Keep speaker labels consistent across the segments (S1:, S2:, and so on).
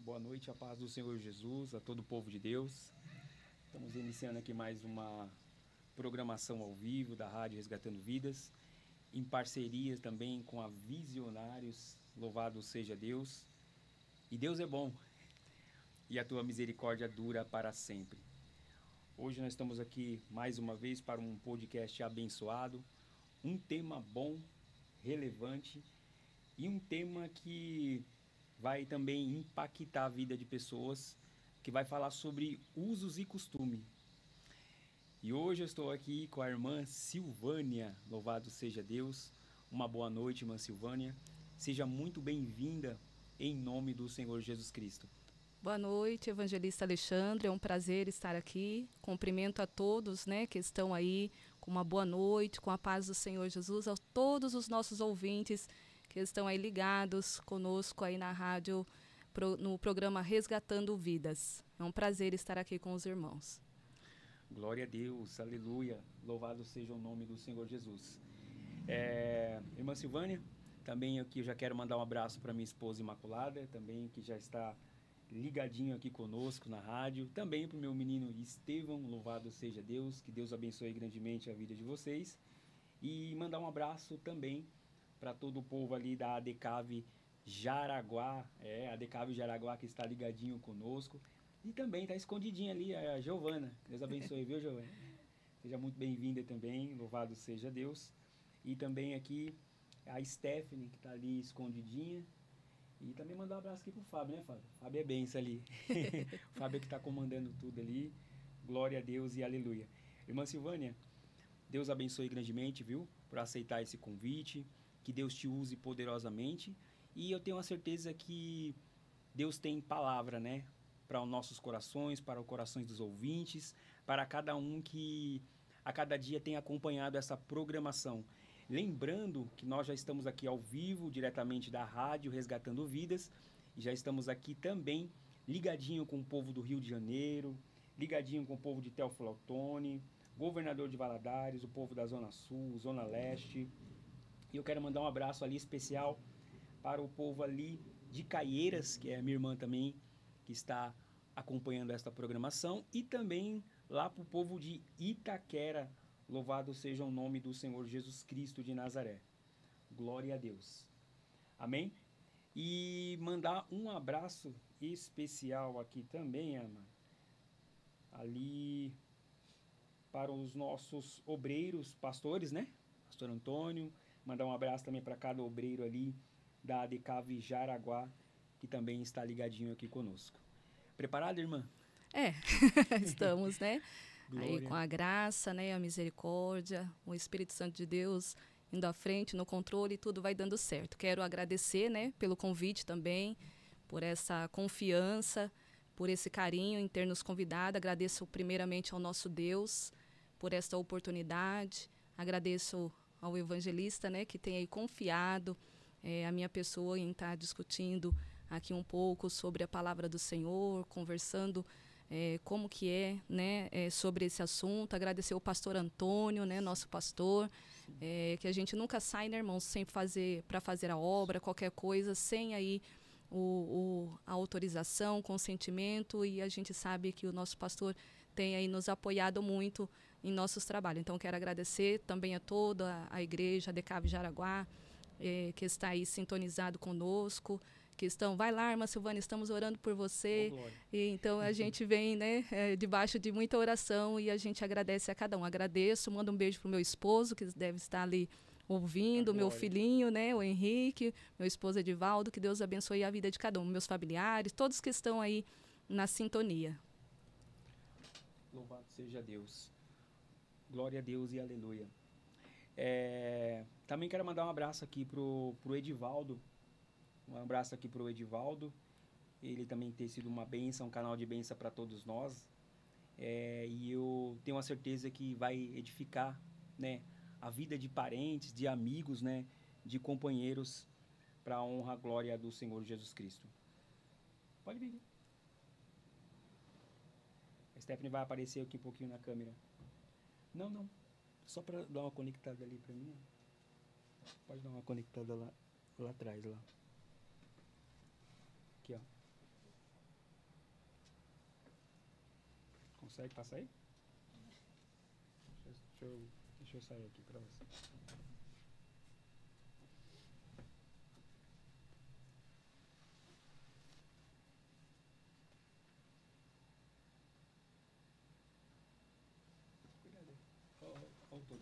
S1: Boa noite, a paz do Senhor Jesus, a todo o povo de Deus. Estamos iniciando aqui mais uma programação ao vivo da Rádio Resgatando Vidas, em parceria também com a Visionários. Louvado seja Deus. E Deus é bom, e a tua misericórdia dura para sempre. Hoje nós estamos aqui mais uma vez para um podcast abençoado, um tema bom, relevante e um tema que vai também impactar a vida de pessoas, que vai falar sobre usos e costume. E hoje eu estou aqui com a irmã Silvânia, louvado seja Deus. Uma boa noite, irmã Silvânia. Seja muito bem-vinda em nome do Senhor Jesus Cristo.
S2: Boa noite, evangelista Alexandre, é um prazer estar aqui. Cumprimento a todos, que estão aí com uma boa noite, com a paz do Senhor Jesus, a todos os nossos ouvintes que estão aí ligados conosco aí na rádio, no programa Resgatando Vidas. É um prazer estar aqui com os irmãos.
S1: Glória a Deus, aleluia, louvado seja o nome do Senhor Jesus. Irmã Silvânia, também aqui eu já quero mandar um abraço para minha esposa Imaculada, também que já está ligadinho aqui conosco na rádio, também para o meu menino Estevão, louvado seja Deus, que Deus abençoe grandemente a vida de vocês, e mandar um abraço também para todo o povo ali da ADCAV Jaraguá, a ADCAV Jaraguá que está ligadinho conosco, e também está escondidinha ali a Giovana, Deus abençoe, viu, Giovana? Seja muito bem-vinda também, louvado seja Deus, e também aqui a Stephanie que está ali escondidinha. E também mandar um abraço aqui pro Fábio, né, Fábio? Fábio é benção ali. O Fábio é que está comandando tudo ali. Glória a Deus e aleluia. Irmã Silvânia, Deus abençoe grandemente, viu? Por aceitar esse convite. Que Deus te use poderosamente. E eu tenho a certeza que Deus tem palavra, né? Para os nossos corações, para os corações dos ouvintes, para cada um que a cada dia tem acompanhado essa programação. Lembrando que nós já estamos aqui ao vivo, diretamente da rádio Resgatando Vidas, e já estamos aqui também ligadinho com o povo do Rio de Janeiro, ligadinho com o povo de Teófilo Otoni, governador de Valadares, o povo da Zona Sul, Zona Leste. E eu quero mandar um abraço ali especial para o povo ali de Caieiras, que é a minha irmã também, que está acompanhando esta programação, e também lá para o povo de Itaquera. Louvado seja o nome do Senhor Jesus Cristo de Nazaré. Glória a Deus. Amém? E mandar um abraço especial aqui também, Ana, ali para os nossos obreiros, pastores, né? Pastor Antônio. Mandar um abraço também para cada obreiro ali da ADCAV Jaraguá, que também está ligadinho aqui conosco. Preparada, irmã?
S2: Estamos, né?
S1: Glória.
S2: Aí com a graça, né, a misericórdia, o Espírito Santo de Deus indo à frente, no controle, tudo vai dando certo. Quero agradecer, né, pelo convite também, por essa confiança, por esse carinho em ter nos convidado. Agradeço primeiramente ao nosso Deus por esta oportunidade. Agradeço ao evangelista, né, que tem aí confiado a minha pessoa em estar discutindo aqui um pouco sobre a palavra do Senhor, conversando como que né, sobre esse assunto. Agradecer ao pastor Antônio, né, nosso pastor, que a gente nunca sai, né, irmãos, sem para fazer a obra, qualquer coisa, sem aí a autorização, consentimento, e a gente sabe que o nosso pastor tem aí nos apoiado muito em nossos trabalhos. Então, quero agradecer também a toda a igreja, a ADCAV Jaraguá, que está aí sintonizado conosco, que estão, vai lá, irmã Silvânia, estamos orando por você. E então a gente vem, né, debaixo de muita oração, e a gente agradece a cada um. Agradeço, mando um beijo pro meu esposo, que deve estar ali ouvindo, meu filhinho, né, o Henrique, meu esposo Edivaldo, que Deus abençoe a vida de cada um, meus familiares, todos que estão aí na sintonia.
S1: Louvado seja Deus. Glória a Deus e aleluia. Também quero mandar um abraço aqui pro Edivaldo. Um abraço aqui pro Edivaldo. Ele também tem sido uma bênção, um canal de bênção para todos nós. E eu tenho a certeza que vai edificar, né, a vida de parentes, de amigos, né, de companheiros, para a honra e glória do Senhor Jesus Cristo. Pode vir. A Stephanie vai aparecer aqui um pouquinho na câmera. Não. Só para dar uma conectada ali para mim. Pode dar uma conectada lá atrás, lá. Aqui, ó. Consegue passar aí? Deixa eu sair aqui para você. Cuidado aí. Olha o todo.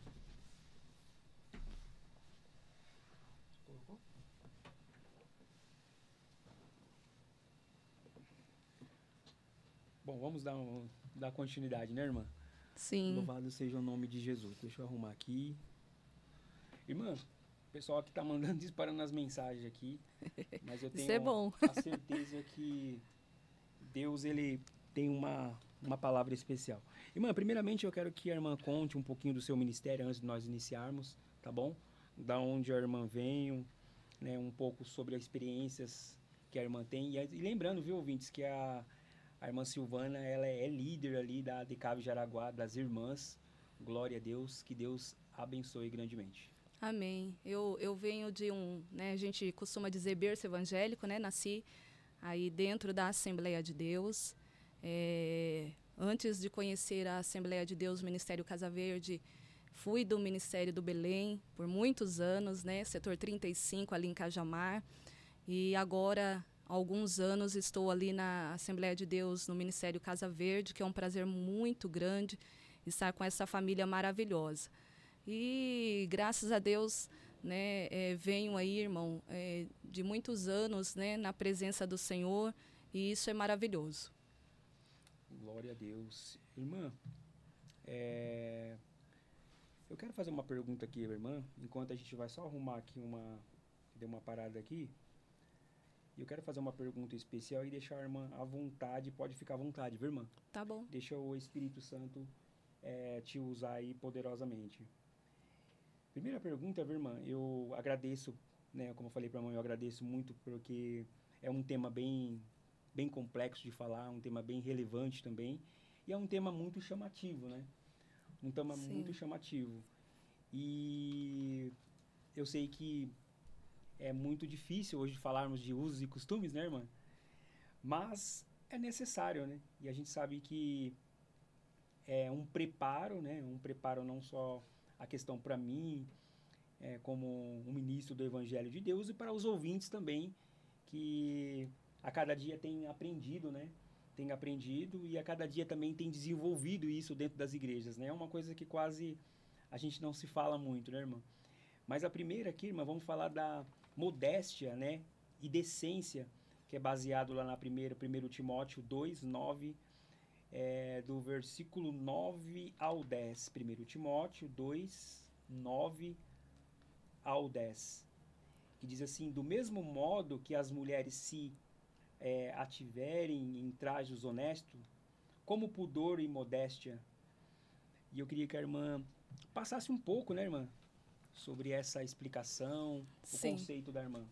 S1: Colocou? Bom, vamos dar continuidade, né, irmã?
S2: Sim.
S1: Louvado seja o nome de Jesus. Deixa eu arrumar aqui. Irmã, o pessoal aqui tá mandando, disparando as mensagens aqui. Mas eu tenho
S2: Isso é bom.
S1: a certeza que Deus, ele tem uma palavra especial. Irmã, primeiramente eu quero que a irmã conte um pouquinho do seu ministério antes de nós iniciarmos, tá bom? Da onde a irmã veio, né, um pouco sobre as experiências que a irmã tem. E lembrando, viu, ouvintes, que a irmã Silvana, ela é líder ali da DECAV Jaraguá, das irmãs. Glória a Deus, que Deus abençoe grandemente.
S2: Amém. Eu venho de né, a gente costuma dizer berço evangélico, né? Nasci aí dentro da Assembleia de Deus. Antes de conhecer a Assembleia de Deus, o Ministério Casa Verde, fui do Ministério do Belém por muitos anos, né? Setor 35, ali em Cajamar. E agora, há alguns anos, estou ali na Assembleia de Deus, no Ministério Casa Verde, que é um prazer muito grande estar com essa família maravilhosa. E, graças a Deus, né, venho aí, irmão, de muitos anos, né, na presença do Senhor, e isso é maravilhoso.
S1: Glória a Deus. Irmã, eu quero fazer uma pergunta aqui, irmã, enquanto a gente vai só arrumar aqui deu uma parada aqui. E eu quero fazer uma pergunta especial e deixar a irmã à vontade, pode ficar à vontade, viu, irmã?
S2: Tá bom.
S1: Deixa o Espírito Santo te usar aí poderosamente. Primeira pergunta, viu, irmã? Eu agradeço, né, como eu falei para a mãe, eu agradeço muito porque é um tema bem complexo de falar, um tema bem relevante também, e é um tema muito chamativo, né? Um tema
S2: Sim.
S1: muito chamativo. E eu sei que é muito difícil hoje falarmos de usos e costumes, né, irmã? Mas é necessário, né? E a gente sabe que é um preparo, né? Um preparo não só a questão para mim, como um ministro do Evangelho de Deus, e para os ouvintes também, que a cada dia tem aprendido, né? Tem aprendido e a cada dia também tem desenvolvido isso dentro das igrejas, né? É uma coisa que quase a gente não se fala muito, né, irmã? Mas a primeira aqui, irmã, vamos falar da modéstia, né? E decência, que é baseado lá na 1 Timóteo 2, 9, do versículo 9 ao 10. 1 Timóteo 2, 9 ao 10. Que diz assim: do mesmo modo que as mulheres se ativerem em trajes honestos, como pudor e modéstia. E eu queria que a irmã passasse um pouco, né, irmã, sobre essa explicação,
S2: Sim.
S1: O conceito da irmã.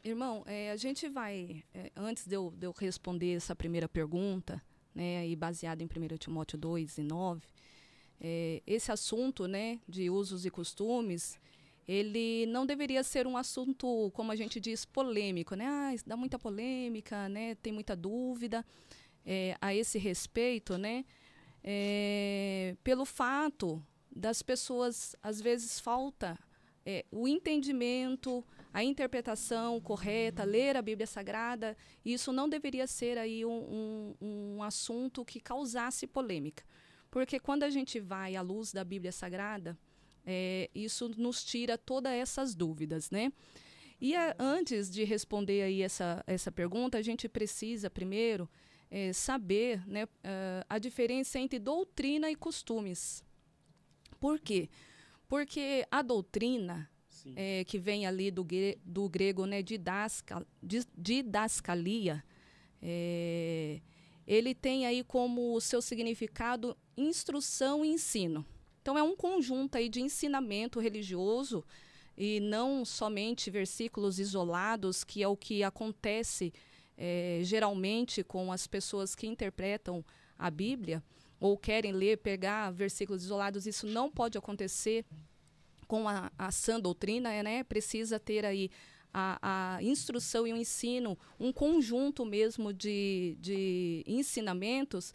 S2: Irmão, a gente vai, antes de eu responder essa primeira pergunta, né, e baseado em 1 Timóteo 2 e 9, esse assunto, né, de usos e costumes, ele não deveria ser um assunto, como a gente diz, polêmico, né? Dá muita polêmica, né? Tem muita dúvida a esse respeito, né? Pelo fato das pessoas, às vezes, falta o entendimento, a interpretação correta, ler a Bíblia Sagrada. Isso não deveria ser aí um assunto que causasse polêmica. Porque quando a gente vai à luz da Bíblia Sagrada, isso nos tira todas essas dúvidas, né? E antes de responder aí essa pergunta, a gente precisa primeiro saber, né, a diferença entre doutrina e costumes. Por quê? Porque a doutrina, que vem ali do grego, né, didascalia, ele tem aí como seu significado instrução e ensino. Então, é um conjunto aí de ensinamento religioso e não somente versículos isolados, que é o que acontece geralmente com as pessoas que interpretam a Bíblia ou querem pegar versículos isolados. Isso não pode acontecer com a sã doutrina, né? Precisa ter aí a instrução e o ensino, um conjunto mesmo de ensinamentos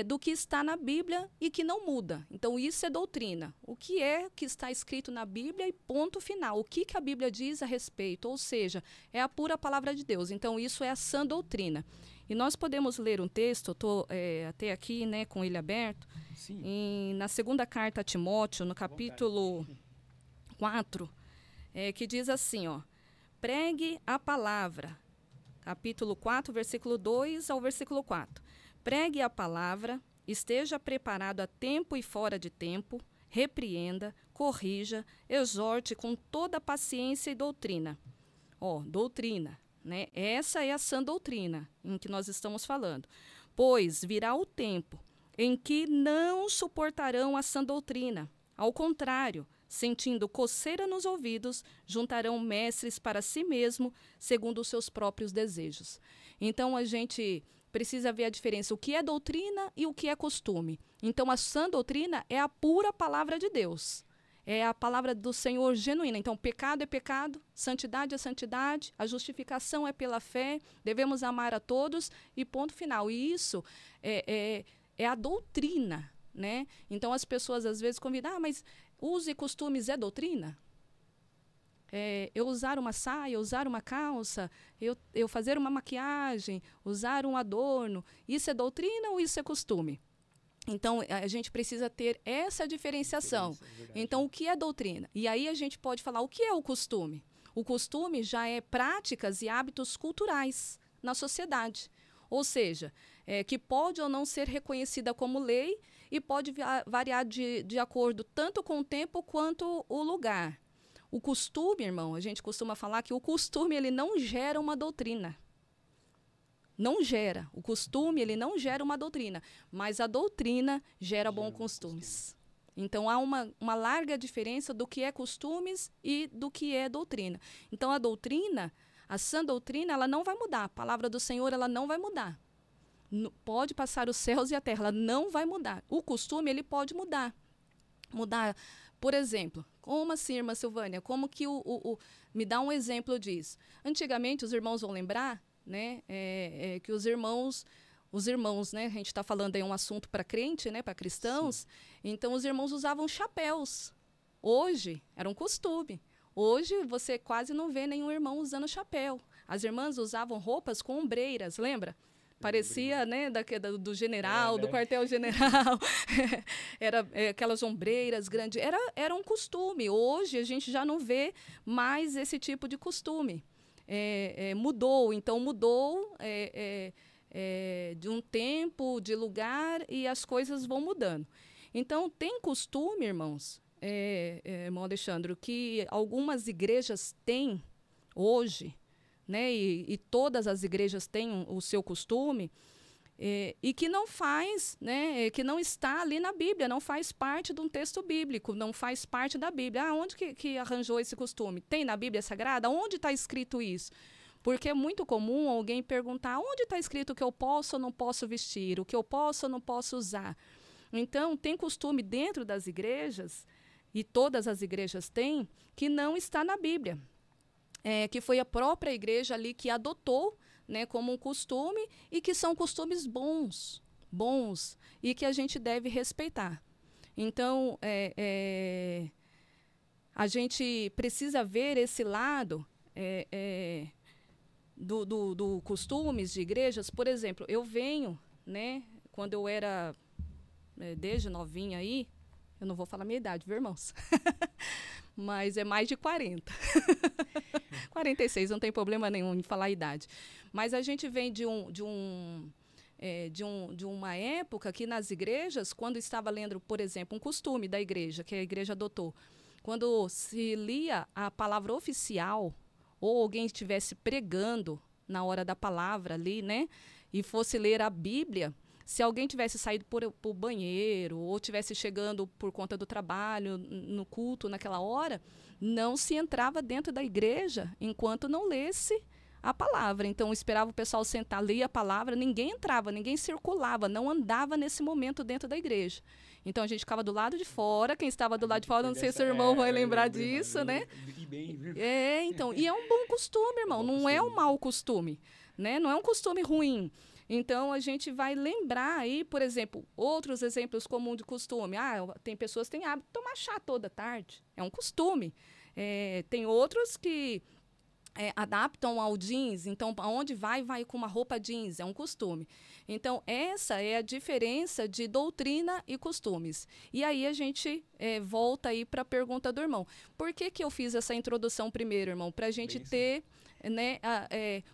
S2: do que está na Bíblia e que não muda. Então, isso é doutrina. O que é que está escrito na Bíblia e ponto final. O que a Bíblia diz a respeito, ou seja, é a pura palavra de Deus. Então, isso é a sã doutrina. E nós podemos ler um texto, eu estou até aqui, né, com ele aberto, na segunda carta a Timóteo, no capítulo 4, que diz assim, ó, pregue a palavra, capítulo 4, versículo 2 ao versículo 4. Pregue a palavra, esteja preparado a tempo e fora de tempo, repreenda, corrija, exorte com toda paciência e doutrina. Ó, doutrina, né? Essa é a sã doutrina em que nós estamos falando. Pois virá o tempo em que não suportarão a sã doutrina. Ao contrário, sentindo coceira nos ouvidos, juntarão mestres para si mesmo, segundo os seus próprios desejos. Então, a gente precisa ver a diferença, o que é doutrina e o que é costume. Então, a sã doutrina é a pura palavra de Deus. É a palavra do Senhor genuína. Então, pecado é pecado, santidade é santidade, a justificação é pela fé, devemos amar a todos e ponto final. E isso é a doutrina, né? Então, as pessoas às vezes convidam, mas uso e costumes é doutrina? Eu usar uma saia, usar uma calça, eu fazer uma maquiagem, usar um adorno, isso é doutrina ou isso é costume? Então, a gente precisa ter essa diferenciação. Então, o que é doutrina? E aí a gente pode falar o que é o costume. O costume já é práticas e hábitos culturais na sociedade. Ou seja, que pode ou não ser reconhecida como lei e pode variar de acordo tanto com o tempo quanto o lugar. O costume, irmão, a gente costuma falar que o costume ele não gera uma doutrina. Não gera. O costume ele não gera uma doutrina, mas a doutrina gera bons costumes. Então, há uma larga diferença do que é costumes e do que é doutrina. Então, a doutrina, a sã doutrina, ela não vai mudar. A palavra do Senhor, ela não vai mudar. Pode passar os céus e a terra, ela não vai mudar. O costume, ele pode mudar. Mudar, por exemplo, como assim, irmã Silvânia? Como que me dá um exemplo disso. Antigamente, os irmãos vão lembrar, né, que os irmãos, né, a gente está falando aí um assunto para crente, né, para cristãos, sim. Então os irmãos usavam chapéus. Hoje, era um costume. Hoje, você quase não vê nenhum irmão usando chapéu. As irmãs usavam roupas com ombreiras, lembra? Parecia, né, do general, do quartel-general. Era aquelas ombreiras grandes. Era um costume. Hoje, a gente já não vê mais esse tipo de costume. Mudou. Então, mudou de um tempo, de lugar, e as coisas vão mudando. Então, tem costume, irmãos, irmão Alexandre, que algumas igrejas têm hoje, né, e todas as igrejas têm o seu costume, e que não faz, né, que não está ali na Bíblia, não faz parte de um texto bíblico, não faz parte da Bíblia. Onde que arranjou esse costume? Tem na Bíblia Sagrada? Onde está escrito isso? Porque é muito comum alguém perguntar onde está escrito o que eu posso ou não posso vestir, o que eu posso ou não posso usar. Então, tem costume dentro das igrejas, e todas as igrejas têm, que não está na Bíblia. Que foi a própria igreja ali que adotou, né, como um costume, e que são costumes bons, e que a gente deve respeitar. Então, a gente precisa ver esse lado do costumes de igrejas. Por exemplo, eu venho, né, quando eu era, desde novinha aí, eu não vou falar a minha idade, viu, irmãos? Mas é mais de 40. 46, não tem problema nenhum em falar a idade. Mas a gente vem de uma época que nas igrejas, quando estava lendo, por exemplo, um costume da igreja, que a igreja adotou, quando se lia a palavra oficial, ou alguém estivesse pregando na hora da palavra ali, né, e fosse ler a Bíblia, se alguém tivesse saído por banheiro ou tivesse chegando por conta do trabalho, no culto, naquela hora, não se entrava dentro da igreja enquanto não lesse a palavra. Então, esperava o pessoal sentar, ler a palavra, ninguém entrava, ninguém circulava, não andava nesse momento dentro da igreja. Então, a gente ficava do lado de fora, quem estava do lado de fora, não sei se o irmão vai lembrar disso, né? Então, e é um bom costume, irmão, não é um mau costume, né? Não é um costume ruim. Então, a gente vai lembrar aí, por exemplo, outros exemplos comuns de costume. Tem pessoas que têm hábito de tomar chá toda tarde. É um costume. Tem outros que adaptam ao jeans. Então, aonde vai com uma roupa jeans. É um costume. Então, essa é a diferença de doutrina e costumes. E aí, a gente volta aí para a pergunta do irmão. Por que eu fiz essa introdução primeiro, irmão? Para a gente ter, né,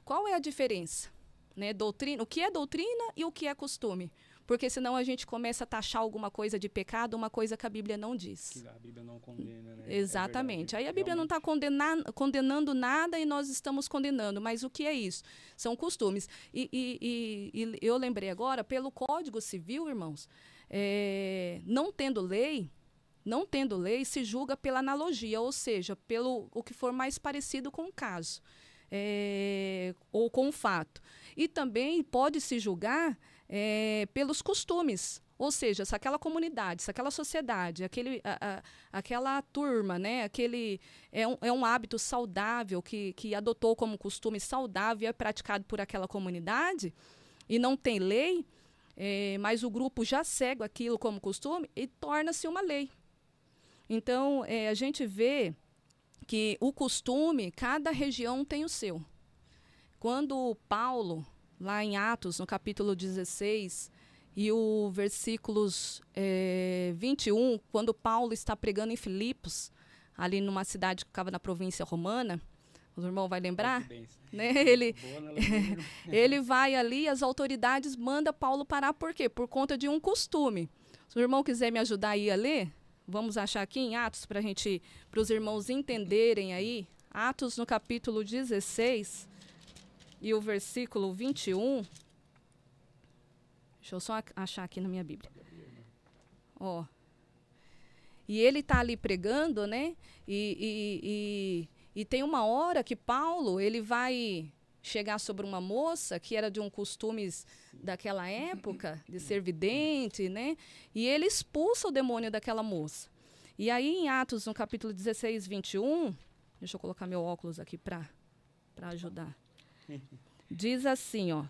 S2: qual é a diferença? Né, doutrina, o que é doutrina e o que é costume. Porque senão a gente começa a taxar alguma coisa de pecado, uma coisa que a Bíblia não diz.
S1: Que a Bíblia não condena, né?
S2: Exatamente. Aí a Bíblia
S1: realmente.
S2: não está condenando nada e nós estamos condenando. Mas o que é isso? São costumes. E eu lembrei agora, pelo Código Civil, irmãos, não tendo lei, se julga pela analogia, ou seja, pelo o que for mais parecido com o caso. Ou com o fato. E também pode se julgar pelos costumes, ou seja, se aquela comunidade, se aquela sociedade, aquela turma, né, é um hábito saudável que adotou como costume saudável e é praticado por aquela comunidade e não tem lei, mas o grupo já segue aquilo como costume e torna-se uma lei. Então, a gente vê que o costume, cada região tem o seu. Quando Paulo, lá em Atos, no capítulo 16, e o versículos 21, quando Paulo está pregando em Filipos, ali numa cidade que ficava na província romana, o irmão vai lembrar? Né? Ele vai ali, as autoridades mandam Paulo parar, por quê? Por conta de um costume. Se o irmão quiser me ajudar aí a ler, vamos achar aqui em Atos, para os irmãos entenderem aí, Atos no capítulo 16 e o versículo 21. Deixa eu só achar aqui na minha Bíblia. Ó. E ele está ali pregando, né? E tem uma hora que Paulo, ele vai chegar sobre uma moça que era de um costumes daquela época, de ser vidente, né? E ele expulsa o demônio daquela moça. E aí, em Atos, no capítulo 16, 21, deixa eu colocar meu óculos aqui para ajudar. Diz assim, ó,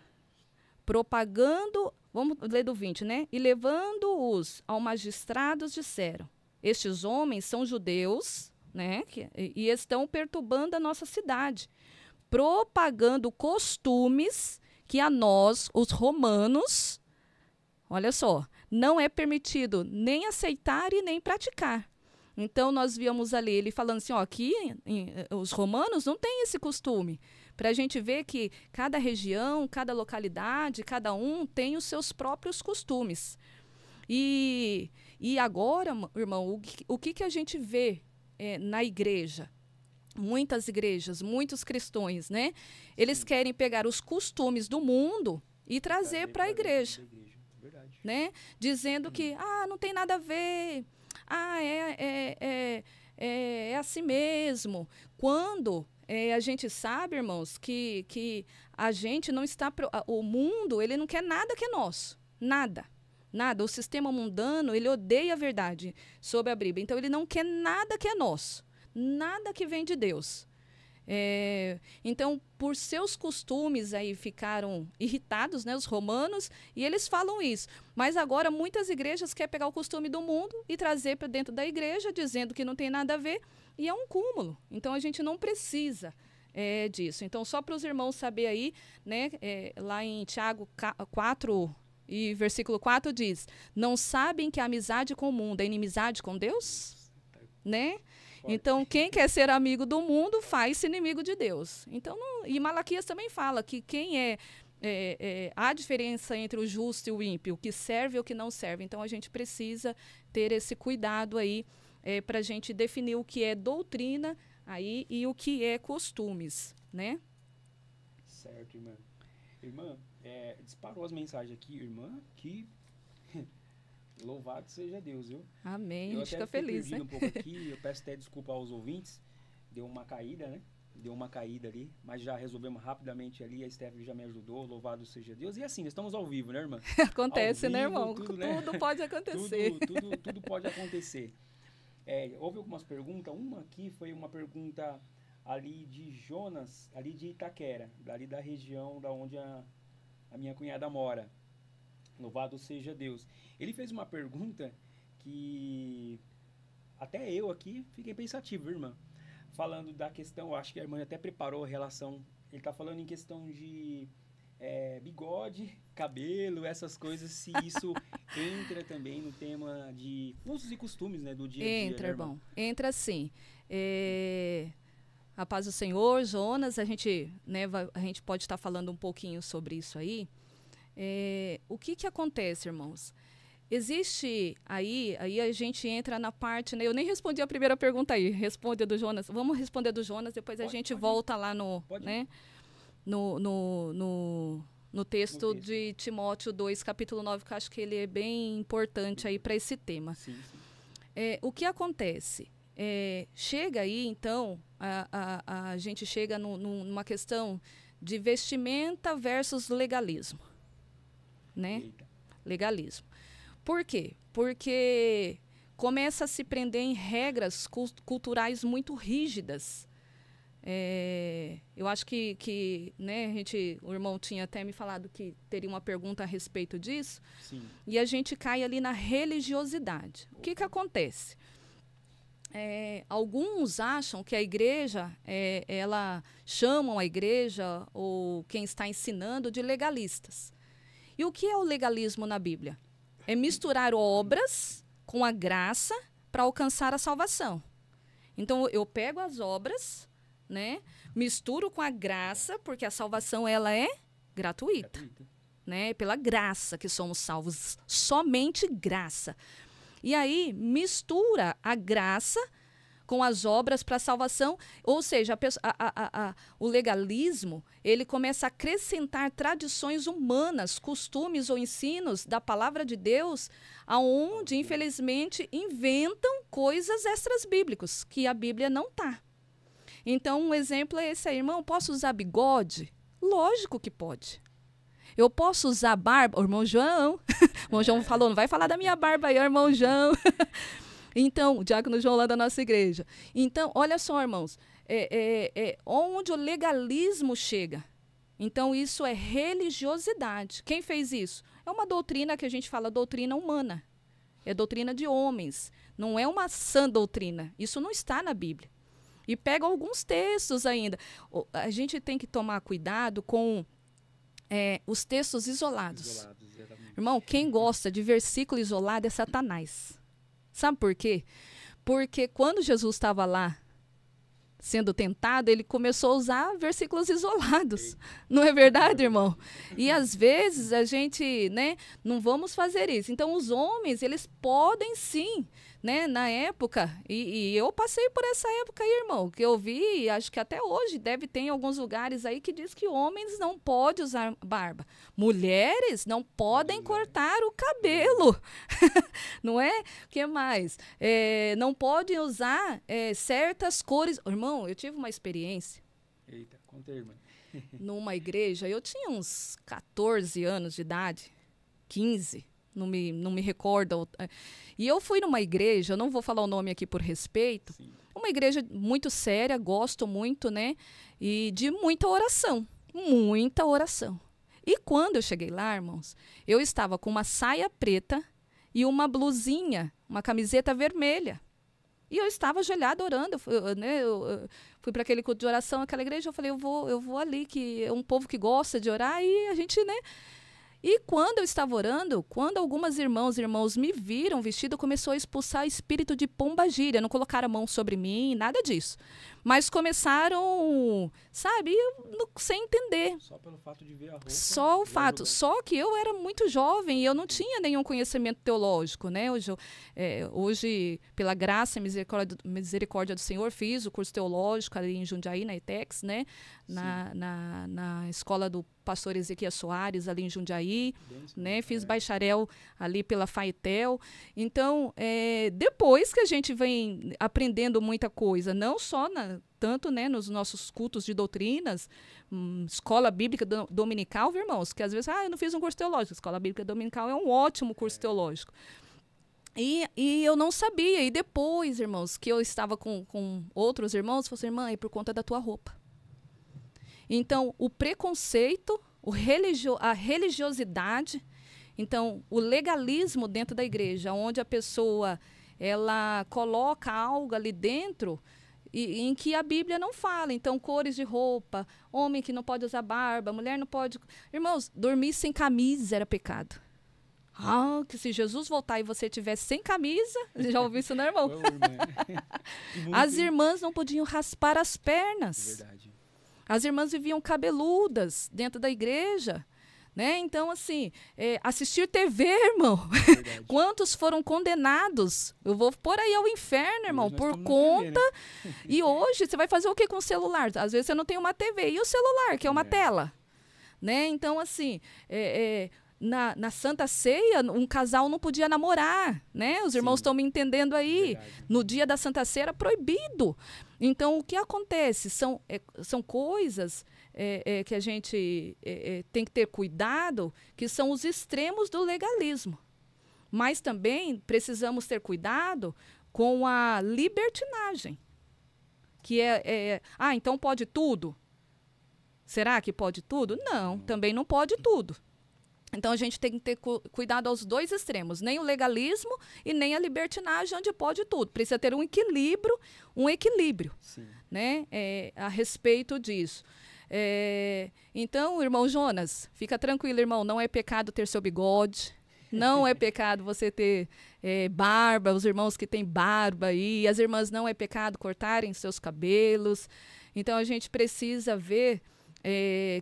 S2: propagando, vamos ler do 20, né? E levando-os ao magistrados, disseram, estes homens são judeus, né? E estão perturbando a nossa cidade, propagando costumes que a nós, os romanos, olha só, não é permitido nem aceitar e nem praticar. Então, nós víamos ali ele falando assim, ó, aqui os romanos não têm esse costume. Para a gente ver que cada região, cada localidade, cada um tem os seus próprios costumes. E agora, irmão, o que a gente vê na igreja? Muitas igrejas, muitos cristãos, né? Eles querem pegar os costumes do mundo e trazer para a igreja.
S1: Verdade.
S2: Né? Dizendo que não tem nada a ver, é assim mesmo. Quando a gente sabe, irmãos, que a gente não está... O mundo, ele não quer nada que é nosso. Nada. Nada. O sistema mundano, ele odeia a verdade sobre a Bíblia. Então, ele não quer nada que é nosso. Nada que vem de Deus. Então, por seus costumes aí ficaram irritados, né, os romanos, e eles falam isso. Mas agora muitas igrejas querem pegar o costume do mundo e trazer para dentro da igreja, dizendo que não tem nada a ver, e é um cúmulo. Então, a gente não precisa disso. Então, só para os irmãos saberem aí, né, lá em Tiago 4 e versículo 4 diz, não sabem que a amizade com o mundo é inimizade com Deus? Né? Então, quem quer ser amigo do mundo faz-se inimigo de Deus. Então, e Malaquias também fala que quem há diferença entre o justo e o ímpio, o que serve e o que não serve. Então, a gente precisa ter esse cuidado aí para a gente definir o que é doutrina aí e o que é costumes, né?
S1: Certo, irmã. Irmã, disparou as mensagens aqui, irmã, que... Louvado seja Deus, viu?
S2: Amém. A gente fica feliz, né?
S1: Um pouco aqui, eu peço até desculpa aos ouvintes. Deu uma caída, né? Deu uma caída ali, mas já resolvemos rapidamente ali. A Stephanie já me ajudou. Louvado seja Deus. E assim, estamos ao vivo, né, irmã?
S2: Acontece,
S1: vivo,
S2: né, irmão?
S1: Tudo, né?
S2: Pode acontecer.
S1: Tudo pode acontecer. Houve algumas perguntas. Uma aqui foi uma pergunta ali de Jonas, ali de Itaquera, ali da região da onde a minha cunhada mora. Louvado seja Deus. Ele fez uma pergunta que até eu aqui fiquei pensativo, irmã. Falando da questão, eu acho que a irmã até preparou a relação. Ele está falando em questão de bigode, cabelo, essas coisas, se isso entra também no tema de usos e costumes, né, do dia a dia.
S2: Entra,
S1: né,
S2: irmão. Entra sim. A paz do Senhor, Jonas, a gente pode estar falando um pouquinho sobre isso aí. O que acontece, irmãos? Existe aí a gente entra na parte, né? Eu nem respondi a primeira pergunta aí, responde a do Jonas. Vamos responder a do Jonas, depois a gente volta lá no texto de Timóteo 2, capítulo 9, que eu acho que ele é bem importante aí para esse tema.
S1: Sim, sim.
S2: O que acontece? Chega aí, então, a gente chega numa questão de vestimenta versus legalismo. Né?
S1: Eita.
S2: Legalismo. Por quê? Porque começa a se prender em regras culturais muito rígidas. Eu acho que né, o irmão tinha até me falado que teria uma pergunta a respeito disso.
S1: Sim.
S2: E a gente cai ali na religiosidade. O que acontece? Alguns acham que a igreja, chamam a igreja ou quem está ensinando de legalistas. E o que é o legalismo na Bíblia? É misturar obras com a graça para alcançar a salvação. Então, eu pego as obras, né, misturo com a graça, porque a salvação ela é gratuita. Né? Pela graça que somos salvos, somente graça. E aí, mistura a graça com as obras para a salvação, ou seja, o legalismo, ele começa a acrescentar tradições humanas, costumes ou ensinos da palavra de Deus, aonde, infelizmente, inventam coisas extras bíblicos, que a Bíblia não está. Então, um exemplo é esse aí, irmão, posso usar bigode? Lógico que pode. Eu posso usar barba? O irmão João, o irmão João falou, não vai falar da minha barba aí, irmão João. Então, o diácono João lá da nossa igreja. Então, olha só, irmãos, onde o legalismo chega. Então, isso é religiosidade. Quem fez isso? É uma doutrina que a gente fala doutrina humana. É doutrina de homens. Não é uma sã doutrina. Isso não está na Bíblia. E pega alguns textos ainda. A gente tem que tomar cuidado com os textos isolados. Irmão, quem gosta de versículo isolado é Satanás. Sabe por quê? Porque quando Jesus estava lá sendo tentado, ele começou a usar versículos isolados. Não é verdade, irmão? E às vezes a gente, né, não vamos fazer isso. Então os homens, eles podem sim, né, na época, e eu passei por essa época aí, irmão, que eu vi, acho que até hoje deve ter em alguns lugares aí que diz que homens não podem usar barba. Mulheres não podem cortar o cabelo. Não é? O que mais? Não podem usar certas cores. Irmão, eu tive uma experiência.
S1: Eita, conta aí, irmã.
S2: Numa igreja, eu tinha uns 14 anos de idade, 15, não me recordo. E eu fui numa igreja, eu não vou falar o nome aqui por respeito, sim, uma igreja muito séria, gosto muito, né? E de muita oração, muita oração. E quando eu cheguei lá, irmãos, eu estava com uma saia preta e uma blusinha, uma camiseta vermelha. E eu estava ajoelhada orando, eu fui para aquele culto de oração, aquela igreja, eu falei, eu vou ali, que é um povo que gosta de orar, e a gente, né? E quando eu estava orando, quando algumas irmãos me viram vestida, começou a expulsar espírito de pombagira, não colocaram a mão sobre mim, nada disso. Mas começaram, sabe, sem entender.
S1: Só pelo fato de ver a roupa.
S2: Só o fato. Só que eu era muito jovem e eu não tinha nenhum conhecimento teológico, né? Hoje, pela graça e misericórdia do Senhor, fiz o curso teológico ali em Jundiaí, na ETEX, né? Na escola do pastor Ezequias Soares, ali em Jundiaí, né? Fiz bacharel ali pela FAETEL. Então, depois que a gente vem aprendendo muita coisa, não só tanto, né, nos nossos cultos de doutrinas, escola bíblica dominical, viu, irmãos? Que às vezes, eu não fiz um curso teológico. Escola bíblica dominical é um ótimo curso teológico. E eu não sabia. E depois, irmãos, que eu estava com outros irmãos, eu falei assim, irmã, é por conta da tua roupa. Então, o preconceito, a religiosidade, então o legalismo dentro da igreja, onde a pessoa ela coloca algo ali dentro em que a Bíblia não fala. Então, cores de roupa, homem que não pode usar barba, mulher não pode... Irmãos, dormir sem camisa era pecado. Ah, que se Jesus voltar e você estiver sem camisa, já ouviu isso, não, irmão? As irmãs não podiam raspar as pernas.
S1: Verdade.
S2: As irmãs viviam cabeludas dentro da igreja, né? Então, assim, assistir TV, irmão. Quantos foram condenados? Eu vou pôr aí ao inferno, irmão, por conta... TV, né? E hoje, você vai fazer o que com o celular? Às vezes você não tem uma TV. E o celular, que é uma tela? Né? Então, assim... Na Santa Ceia, um casal não podia namorar, né? Os irmãos estão me entendendo aí. Verdade. No dia da Santa Ceia era proibido. Então, o que acontece? São coisas que a gente tem que ter cuidado, que são os extremos do legalismo. Mas também precisamos ter cuidado com a libertinagem. Que então pode tudo? Será que pode tudo? Não, também não pode tudo. Então, a gente tem que ter cuidado aos dois extremos, nem o legalismo e nem a libertinagem, onde pode tudo. Precisa ter um equilíbrio, né, a respeito disso. Então, irmão Jonas, fica tranquilo, irmão, não é pecado ter seu bigode, não é pecado você ter barba, os irmãos que têm barba aí, as irmãs não é pecado cortarem seus cabelos. Então, a gente precisa ver...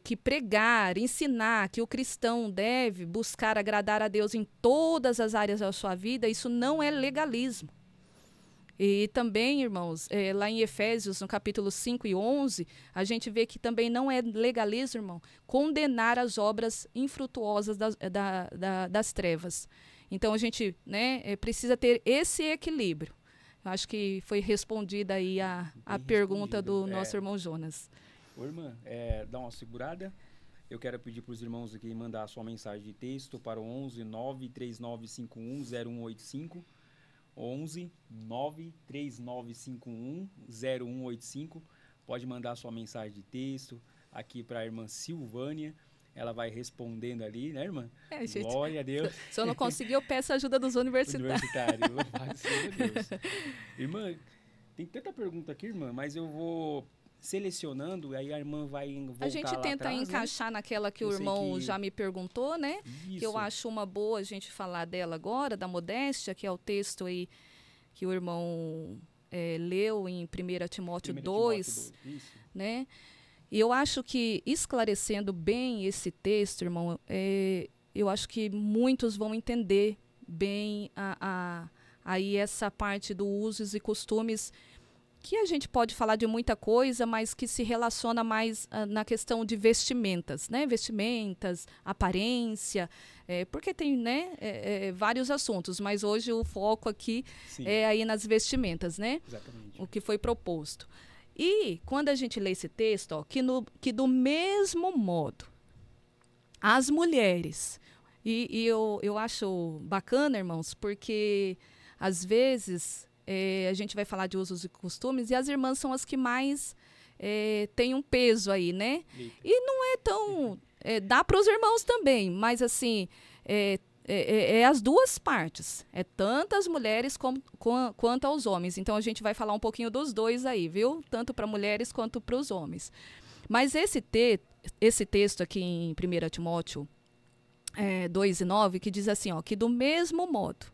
S2: que pregar, ensinar que o cristão deve buscar agradar a Deus em todas as áreas da sua vida, isso não é legalismo. E também, irmãos, lá em Efésios, no capítulo 5 e 11, a gente vê que também não é legalismo, irmão, condenar as obras infrutuosas das trevas. Então, a gente, né, precisa ter esse equilíbrio. Eu acho que foi respondida aí a pergunta do nosso irmão Jonas.
S1: Ô, irmã, dá uma segurada. Eu quero pedir para os irmãos aqui mandar a sua mensagem de texto para o 11 93951 0185. 11 93951 0185. Pode mandar a sua mensagem de texto aqui para a irmã Silvânia. Ela vai respondendo ali, né, irmã?
S2: Gente,
S1: glória a Deus.
S2: Se eu não conseguir, eu peço a ajuda dos universitários.
S1: Louvado seja Deus. Irmã, tem tanta pergunta aqui, irmã, mas eu vou... selecionando, aí a irmã vai voltar.
S2: A gente tenta
S1: atrás,
S2: encaixar, né? Naquela que o irmão já me perguntou, né? Isso. Que eu acho uma boa a gente falar dela agora, da modéstia, que é o texto aí que o irmão leu em 1 Timóteo 2, né? E eu acho que, esclarecendo bem esse texto, irmão, eu acho que muitos vão entender bem aí essa parte do usos e costumes, que a gente pode falar de muita coisa, mas que se relaciona mais na questão de vestimentas, né? Vestimentas, aparência, porque tem, né, vários assuntos, mas hoje o foco aqui é aí nas vestimentas, né?
S1: Exatamente.
S2: O que foi proposto. E quando a gente lê esse texto, ó, que do mesmo modo, as mulheres, e eu acho bacana, irmãos, porque às vezes... a gente vai falar de usos e costumes, e as irmãs são as que mais têm um peso aí, né? Eita. E não é tão... dá para os irmãos também, mas assim, as duas partes. É tanto as mulheres quanto aos homens. Então, a gente vai falar um pouquinho dos dois aí, viu? Tanto para mulheres quanto para os homens. Mas esse texto aqui em 1 Timóteo 2:9, que diz assim, ó, que do mesmo modo,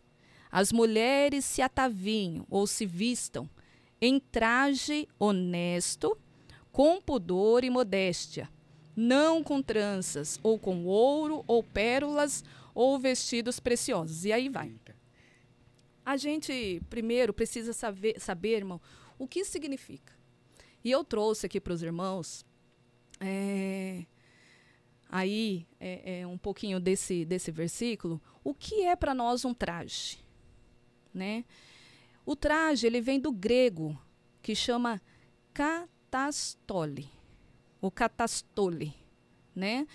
S2: as mulheres se atavinham ou se vistam em traje honesto, com pudor e modéstia, não com tranças, ou com ouro, ou pérolas, ou vestidos preciosos. E aí vai. A gente, primeiro, precisa saber, irmão, o que significa. E eu trouxe aqui para os irmãos um pouquinho desse versículo. O que é para nós um traje? Né? O traje, ele vem do grego, que chama katastole, ou katastole, né?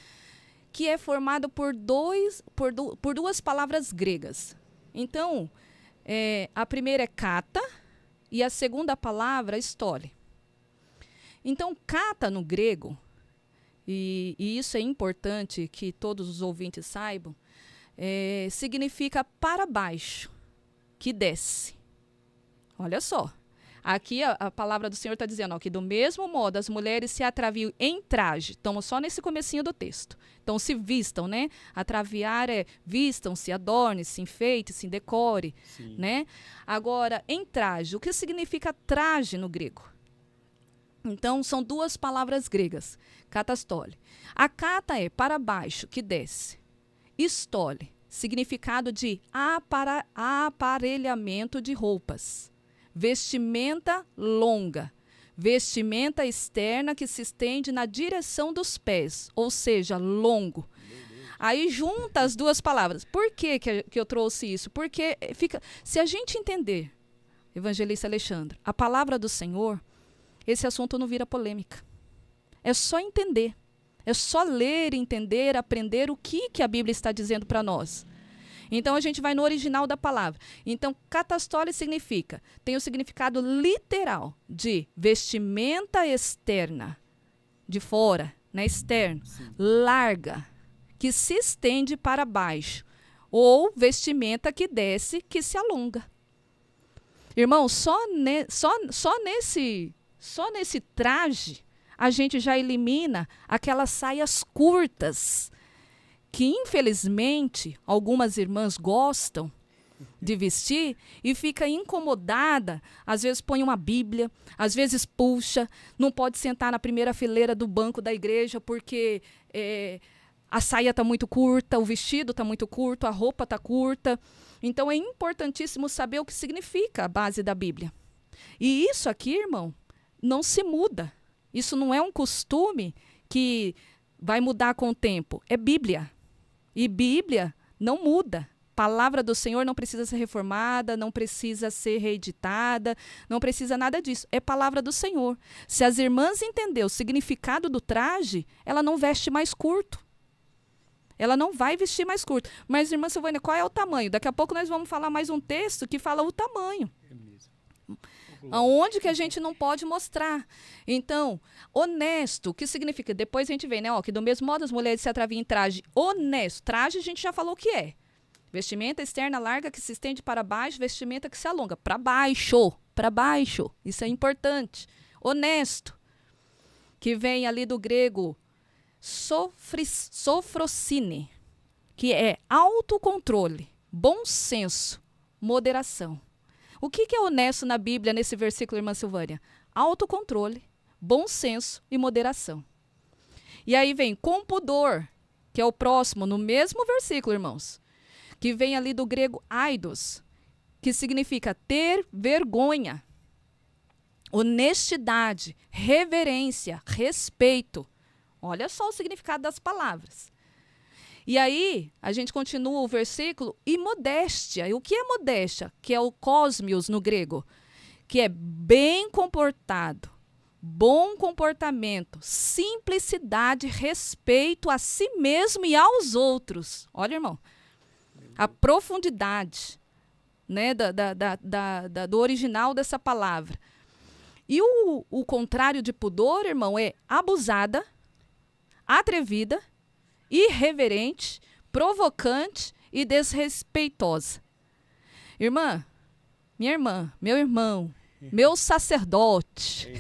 S2: Que é formado por duas palavras gregas. Então, a primeira é kata e a segunda palavra stole. Então, kata no grego, e isso é importante que todos os ouvintes saibam, significa para baixo, que desce. Olha só, aqui a palavra do Senhor está dizendo, ó, que do mesmo modo as mulheres se atraviam em traje. Estamos só nesse comecinho do texto. Então se vistam, né? Atraviar vistam-se, adorne-se, enfeite-se, decore, né? Agora, em traje, o que significa traje no grego? Então, são duas palavras gregas, katastole. A kata é para baixo, que desce. Stole, significado de aparelhamento de roupas. Vestimenta longa. Vestimenta externa que se estende na direção dos pés, ou seja, longo. Aí junta as duas palavras. Por que eu trouxe isso? Porque se a gente entender, evangelista Alexandre, a palavra do Senhor, esse assunto não vira polêmica. É só entender. É só ler, entender, aprender o que a Bíblia está dizendo para nós. Então, a gente vai no original da palavra. Então, katastole tem o significado literal de vestimenta externa, de fora, né, externa, larga, que se estende para baixo, ou vestimenta que desce, que se alonga. Irmão, só nesse traje, a gente já elimina aquelas saias curtas, que infelizmente algumas irmãs gostam de vestir e fica incomodada, às vezes põe uma Bíblia, às vezes puxa, não pode sentar na primeira fileira do banco da igreja porque a saia está muito curta, o vestido está muito curto, a roupa está curta. Então é importantíssimo saber o que significa a base da Bíblia. E isso aqui, irmão, não se muda. Isso não é um costume que vai mudar com o tempo. É Bíblia. E Bíblia não muda. Palavra do Senhor não precisa ser reformada, não precisa ser reeditada, não precisa nada disso. É palavra do Senhor. Se as irmãs entenderem o significado do traje, ela não veste mais curto. Ela não vai vestir mais curto. Mas, irmã Silvânia, qual é o tamanho? Daqui a pouco nós vamos falar mais um texto que fala o tamanho. É mesmo. Aonde que a gente não pode mostrar. Então, honesto, o que significa? Depois a gente vê, né? Ó, que do mesmo modo as mulheres se atraviam em traje honesto. Traje a gente já falou o que é. Vestimenta externa larga que se estende para baixo, vestimenta que se alonga. Para baixo, para baixo. Isso é importante. Honesto, que vem ali do grego sofrocine, que é autocontrole, bom senso, moderação. O que é honesto na Bíblia, nesse versículo, irmã Silvânia? Autocontrole, bom senso e moderação. E aí vem com pudor, que é o próximo, no mesmo versículo, irmãos, que vem ali do grego aidos, que significa ter vergonha, honestidade, reverência, respeito. Olha só o significado das palavras. E aí, a gente continua o versículo, e modéstia. E o que é modéstia? Que é o cosmios no grego, que é bem comportado, bom comportamento, simplicidade, respeito a si mesmo e aos outros. Olha, irmão, a profundidade, né, do original dessa palavra. E o contrário de pudor, irmão, é abusada, atrevida, irreverente, provocante e desrespeitosa. Irmã, minha irmã, meu irmão, meu sacerdote.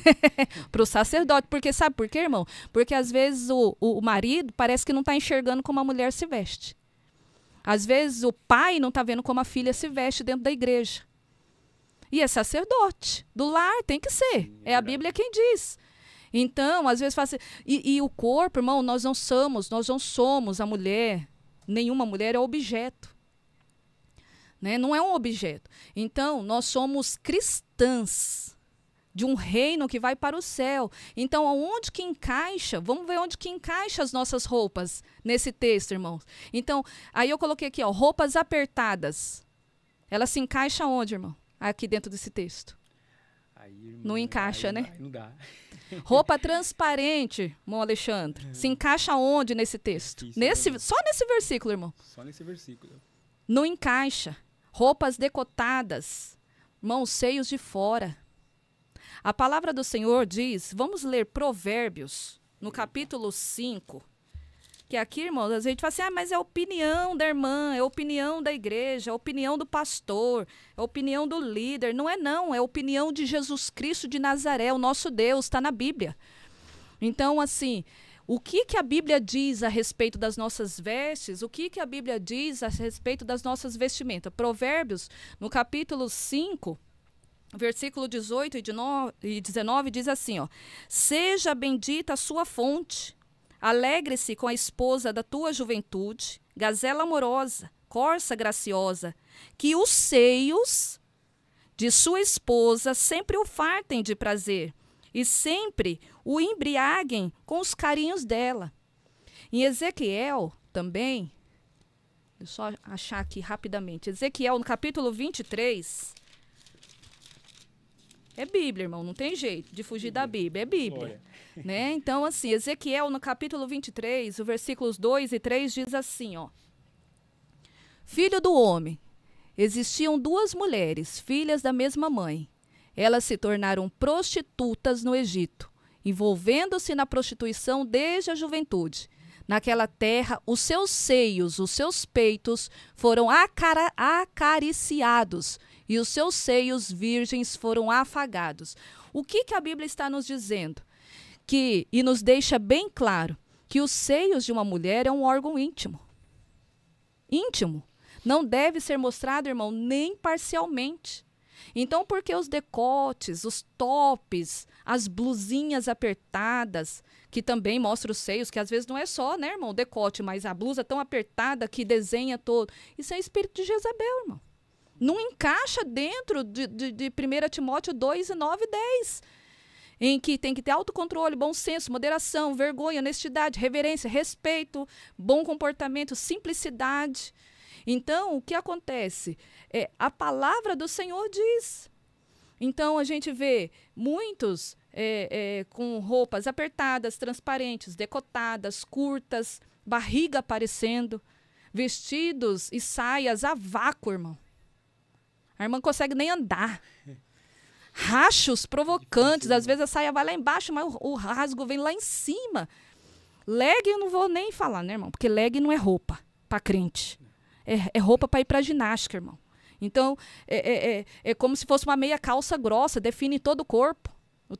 S2: Para o sacerdote. Porque sabe por quê, irmão? Porque às vezes o marido parece que não está enxergando como a mulher se veste. Às vezes o pai não está vendo como a filha se veste dentro da igreja. E é sacerdote. Do lar tem que ser. É a Bíblia quem diz. Então, às vezes, fala assim, e o corpo, irmão, nós não somos a mulher, nenhuma mulher é objeto. Né? Não é um objeto. Então, nós somos cristãs de um reino que vai para o céu. Então, aonde que encaixa? Vamos ver onde que encaixa as nossas roupas nesse texto, irmãos. Então, aí eu coloquei aqui, ó, roupas apertadas. Ela se encaixa onde, irmão? Aqui dentro desse texto. Aí, irmão, não encaixa, né? Não dá. Roupa transparente, irmão Alexandre. Se encaixa onde nesse texto? Só nesse versículo, irmão.
S1: Só nesse versículo.
S2: Não encaixa. Roupas decotadas. Irmão, seios de fora. A palavra do Senhor diz, vamos ler Provérbios, no capítulo 5, que aqui, irmãos, a gente fala assim, mas é a opinião da irmã, é a opinião da igreja, é a opinião do pastor, é a opinião do líder. Não é não, é a opinião de Jesus Cristo de Nazaré, o nosso Deus, está na Bíblia. Então, assim, o que a Bíblia diz a respeito das nossas vestes? O que a Bíblia diz a respeito das nossas vestimentas? Provérbios, no capítulo 5, versículo 18 e 19, diz assim, ó, seja bendita a sua fonte, alegre-se com a esposa da tua juventude, gazela amorosa, corça graciosa, que os seios de sua esposa sempre o fartem de prazer e sempre o embriaguem com os carinhos dela. Em Ezequiel também, deixa eu só achar aqui rapidamente, Ezequiel no capítulo 23, é Bíblia, irmão, não tem jeito de fugir da Bíblia, é Bíblia. Né? Então, assim, Ezequiel no capítulo 23, os versículos 2 e 3 diz assim, ó. Filho do homem, existiam duas mulheres, filhas da mesma mãe. Elas se tornaram prostitutas no Egito, envolvendo-se na prostituição desde a juventude. Naquela terra, os seus seios, os seus peitos foram acariciados e os seus seios virgens foram afagados. O que a Bíblia está nos dizendo? E nos deixa bem claro que os seios de uma mulher é um órgão íntimo. Íntimo. Não deve ser mostrado, irmão, nem parcialmente. Então, por que os decotes, os tops, as blusinhas apertadas, que também mostram os seios, que às vezes não é só, né, irmão, o decote, mas a blusa tão apertada que desenha todo. Isso é espírito de Jezabel, irmão. Não encaixa dentro de 1 Timóteo 2, 9 e 10. Em que tem que ter autocontrole, bom senso, moderação, vergonha, honestidade, reverência, respeito, bom comportamento, simplicidade. Então, o que acontece? A palavra do Senhor diz. Então, a gente vê muitos com roupas apertadas, transparentes, decotadas, curtas, barriga aparecendo, vestidos e saias a vácuo, irmão. A irmã não consegue nem andar. Rachos provocantes, às vezes a saia vai lá embaixo, mas o rasgo vem lá em cima. Leg eu não vou nem falar, né, irmão? Porque leg não é roupa para crente. É roupa para ir para ginástica, irmão. Então, é como se fosse uma meia calça grossa, define todo o corpo.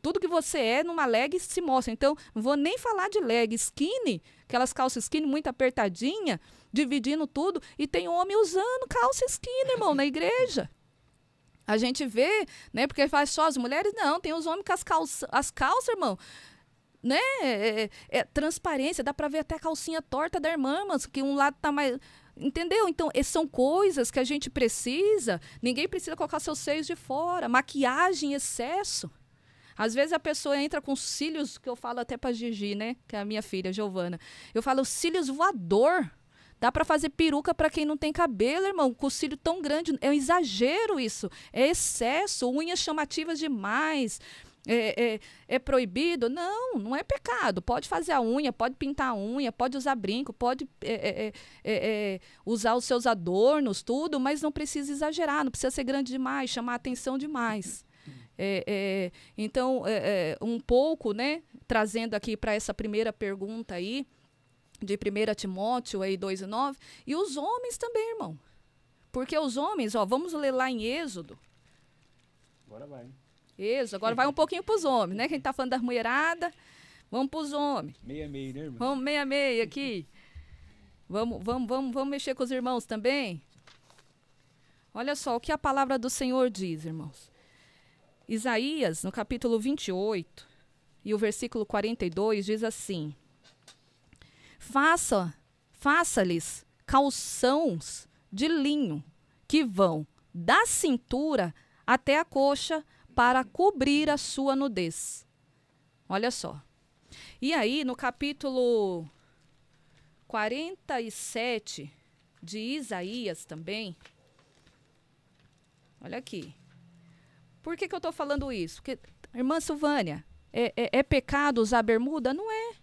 S2: Tudo que você é numa leg se mostra. Então, não vou nem falar de leg. Skinny, aquelas calças skinny muito apertadinha, dividindo tudo. E tem homem usando calça skinny, irmão, na igreja. A gente vê, né, porque faz só as mulheres, não, tem os homens com as calças, irmão, né, transparência, dá para ver até a calcinha torta da irmã, mas que um lado tá mais, entendeu? Então, são coisas que a gente precisa, ninguém precisa colocar seus seios de fora, maquiagem em excesso. Às vezes a pessoa entra com cílios, que eu falo até para Gigi, né, que é a minha filha, Giovana, eu falo cílios voador. Dá para fazer peruca para quem não tem cabelo, irmão, com o cílio tão grande. É um exagero isso. É excesso, unhas chamativas demais. É proibido? Não, não é pecado. Pode fazer a unha, pode pintar a unha, pode usar brinco, pode usar os seus adornos, tudo, mas não precisa exagerar, não precisa ser grande demais, chamar atenção demais. Então, um pouco, né, trazendo aqui para essa primeira pergunta aí, de 1 Timóteo aí 2 e 9, e os homens também, irmão. Porque os homens, ó, vamos ler lá em Êxodo.
S1: Agora vai.
S2: Êxodo, agora vai um pouquinho para os homens, né? Que a gente tá falando das mulheradas, vamos para os homens.
S1: Meia-meia, né, irmão?
S2: Vamos meia-meia aqui. Vamos mexer com os irmãos também? Olha só o que a palavra do Senhor diz, irmãos. Isaías, no capítulo 28, e o versículo 42, diz assim: Faça-lhes calções de linho que vão da cintura até a coxa para cobrir a sua nudez. Olha só. E aí, no capítulo 47 de Isaías também, olha aqui. Por que eu estou falando isso? Porque, irmã Silvânia, é pecado usar bermuda? Não é.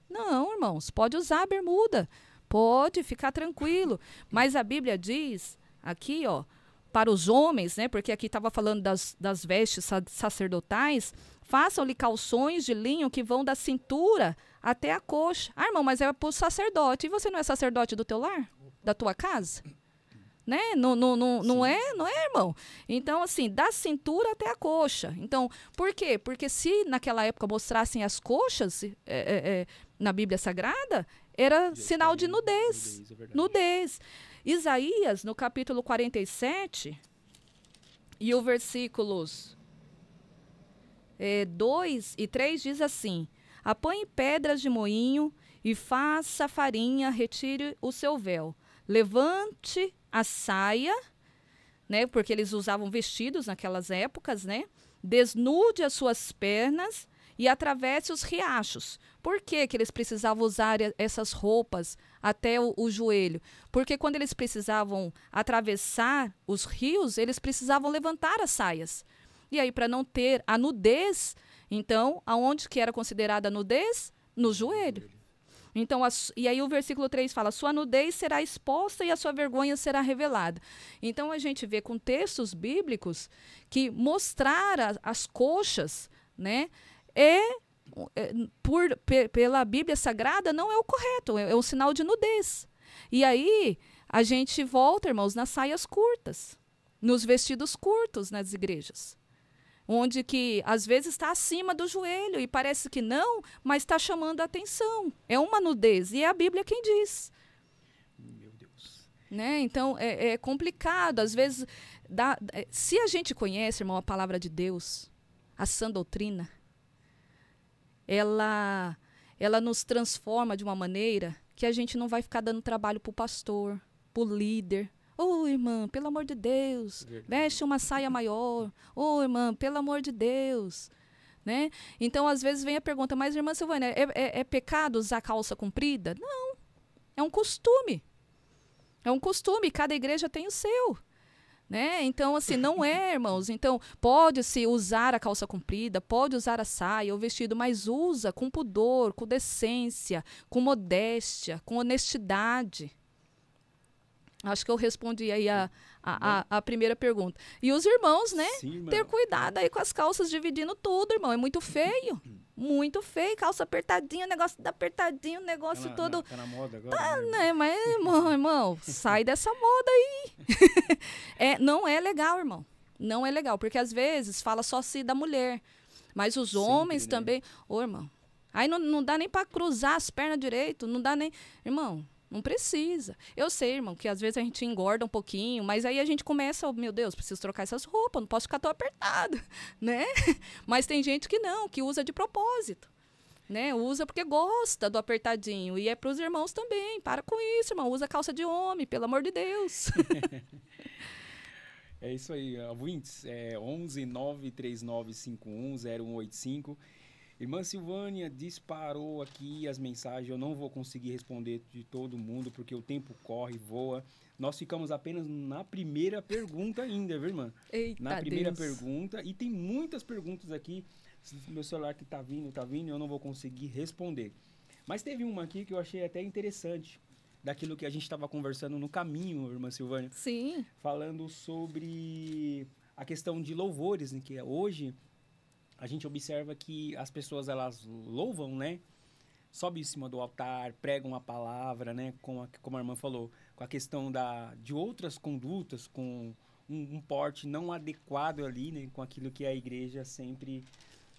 S2: Não, irmãos, pode usar a bermuda, pode ficar tranquilo. Mas a Bíblia diz aqui, ó, para os homens, né? Porque aqui estava falando das vestes sacerdotais, Façam-lhe calções de linho que vão da cintura até a coxa. Ah, irmão, mas é para o sacerdote. E você não é sacerdote do teu lar? Da tua casa? Né? Não é, irmão? Então, assim, da cintura até a coxa. Então, por quê? Porque se naquela época mostrassem as coxas na Bíblia Sagrada, era sinal de nudez. Nudez. Isaías, no capítulo 47, e o versículos 2 e 3 diz assim: apanhe pedras de moinho e faça farinha, retire o seu véu. Levante a saia, né, porque eles usavam vestidos naquelas épocas, né? Desnude as suas pernas e atravesse os riachos. Por que eles precisavam usar essas roupas até o joelho? Porque quando eles precisavam atravessar os rios, eles precisavam levantar as saias. E aí, para não ter a nudez, então, aonde que era considerada a nudez? No joelho. Então, e aí o versículo 3 fala, sua nudez será exposta e a sua vergonha será revelada. Então, a gente vê com textos bíblicos que mostrar as coxas, né, pela Bíblia Sagrada não é o correto, é um sinal de nudez. E aí, a gente volta, irmãos, nas saias curtas, nos vestidos curtos nas igrejas, onde que às vezes está acima do joelho e parece que não, mas está chamando a atenção. É uma nudez e é a Bíblia quem diz.
S1: Meu Deus.
S2: Né? Então, é complicado. Às vezes, se a gente conhece, irmão, a palavra de Deus, a sã doutrina, ela nos transforma de uma maneira que a gente não vai ficar dando trabalho para o pastor, para o líder. Ô, irmã, pelo amor de Deus, veste uma saia maior. Ô, irmã, pelo amor de Deus. Né? Então, às vezes vem a pergunta, mas, irmã Silvânia, é pecado usar calça comprida? Não, é um costume. É um costume, cada igreja tem o seu. Né? Então, assim, não é, irmãos. Então, pode-se usar a calça comprida, pode usar a saia, o vestido, mas usa com pudor, com decência, com modéstia, com honestidade. Acho que eu respondi aí a primeira pergunta. E os irmãos, né?
S1: Sim,
S2: ter cuidado aí com as calças dividindo tudo, irmão. É muito feio. Muito feio. Calça apertadinha, negócio da apertadinho, negócio todo.
S1: Tá na moda agora.
S2: Né? Mas, irmão, sai dessa moda aí. Não é legal, irmão. Não é legal. Porque às vezes fala só se da mulher. Mas os homens também. Ô, irmão. Aí não dá nem para cruzar as pernas direito. Não dá nem. Irmão. Não precisa. Eu sei, irmão, que às vezes a gente engorda um pouquinho, mas aí a gente começa, meu Deus, preciso trocar essas roupas, não posso ficar tão apertado, né? Mas tem gente que não, que usa de propósito, né? Usa porque gosta do apertadinho. E é para os irmãos também. Para com isso, irmão. Usa calça de homem, pelo amor de Deus.
S1: É isso aí, ouvintes. 11 939 51 0185. Irmã Silvânia disparou aqui as mensagens, eu não vou conseguir responder de todo mundo, porque o tempo corre, voa. Nós ficamos apenas na primeira pergunta ainda, viu, irmã?
S2: Eita,
S1: na primeira
S2: Deus.
S1: Pergunta, e tem muitas perguntas aqui, meu celular que tá vindo, eu não vou conseguir responder. Mas teve uma aqui que eu achei até interessante, daquilo que a gente estava conversando no caminho, irmã Silvânia.
S2: Sim.
S1: Falando sobre a questão de louvores, né, que hoje a gente observa que as pessoas, elas louvam, né? Sobem em cima do altar, pregam a palavra, né? Como a irmã falou, com a questão de outras condutas, com um porte não adequado ali, né? Com aquilo que a igreja sempre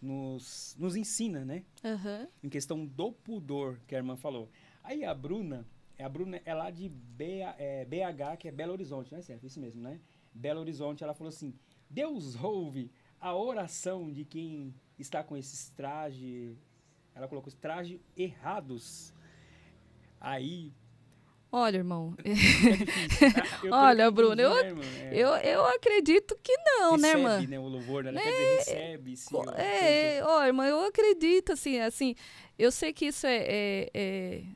S1: nos ensina, né?
S2: Uhum.
S1: Em questão do pudor, que a irmã falou. Aí a Bruna é lá de BH, que é Belo Horizonte, né, certo? Isso mesmo, né? Belo Horizonte, ela falou assim, Deus ouve a oração de quem está com esses trajes, ela colocou os trajes errados. Aí...
S2: Olha, irmão.
S1: É difícil.
S2: Olha, Bruno, eu acredito que não,
S1: recebe,
S2: né, irmã?
S1: Né, o louvor, né? Quer dizer, recebe. Sim,
S2: irmã, eu acredito, assim, eu sei que isso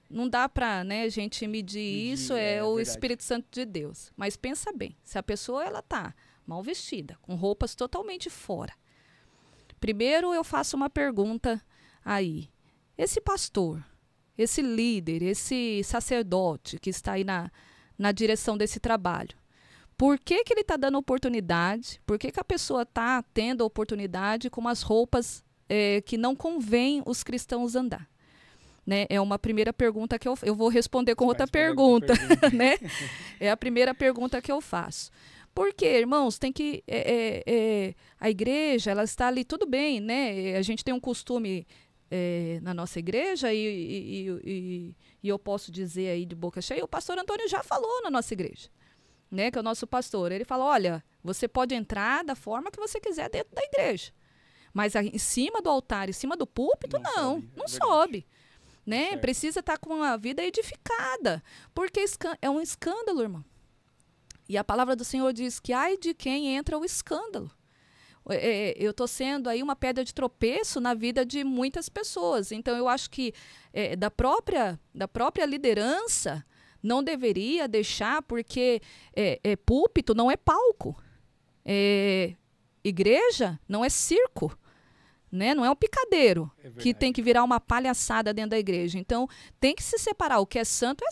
S2: não dá pra, né, a gente medir isso, é o verdade. Espírito Santo de Deus. Mas pensa bem, se a pessoa, ela tá mal vestida, com roupas totalmente fora. Primeiro eu faço uma pergunta aí. Esse pastor, esse líder, esse sacerdote que está aí na direção desse trabalho, por que ele está dando oportunidade? Por que a pessoa está tendo oportunidade com umas roupas que não convém os cristãos andar? Né? É uma primeira pergunta que eu vou responder com outra pergunta, né? É a primeira pergunta que eu faço. Porque, irmãos, tem que a igreja, ela está ali, tudo bem, né? A gente tem um costume na nossa igreja e eu posso dizer aí de boca cheia, o pastor Antônio já falou na nossa igreja, né? Que é o nosso pastor. Ele fala, olha, você pode entrar da forma que você quiser dentro da igreja, mas em cima do altar, em cima do púlpito, não sobe. Né? Precisa estar com a vida edificada, porque é um escândalo, irmão. E a palavra do Senhor diz que ai de quem entra o escândalo. Eu estou sendo aí uma pedra de tropeço na vida de muitas pessoas. Então, eu acho que da própria liderança não deveria deixar, porque púlpito não é palco. Igreja não é circo. Né? Não é um picadeiro que tem que virar uma palhaçada dentro da igreja. Então, tem que se separar. O que é santo,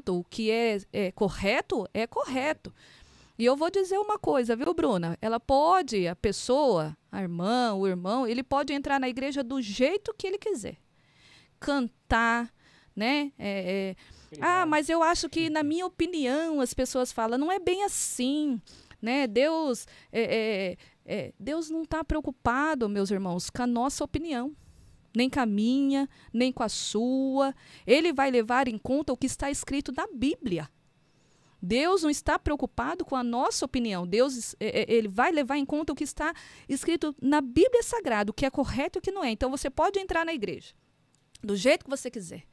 S2: o que é correto. E eu vou dizer uma coisa, viu, Bruna? A pessoa, a irmã, o irmão, ele pode entrar na igreja do jeito que ele quiser. Cantar, né? Mas eu acho que, na minha opinião, as pessoas falam, não é bem assim, né? Deus não está preocupado, meus irmãos, com a nossa opinião, nem com a minha, nem com a sua. Ele vai levar em conta o que está escrito na Bíblia. Deus não está preocupado com a nossa opinião. Ele vai levar em conta o que está escrito na Bíblia Sagrada, o que é correto e o que não é. Então, você pode entrar na igreja do jeito que você quiser.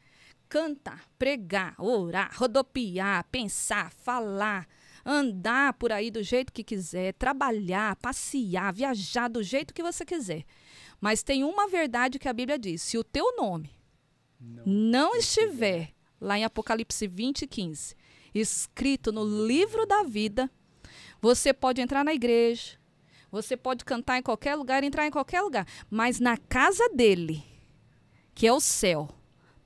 S2: Cantar, pregar, orar, rodopiar, pensar, falar, andar por aí do jeito que quiser, trabalhar, passear, viajar do jeito que você quiser. Mas tem uma verdade que a Bíblia diz: se o teu nome não estiver lá em Apocalipse 20:15, escrito no livro da vida, você pode entrar na igreja, você pode cantar em qualquer lugar, entrar em qualquer lugar, mas na casa dele, que é o céu,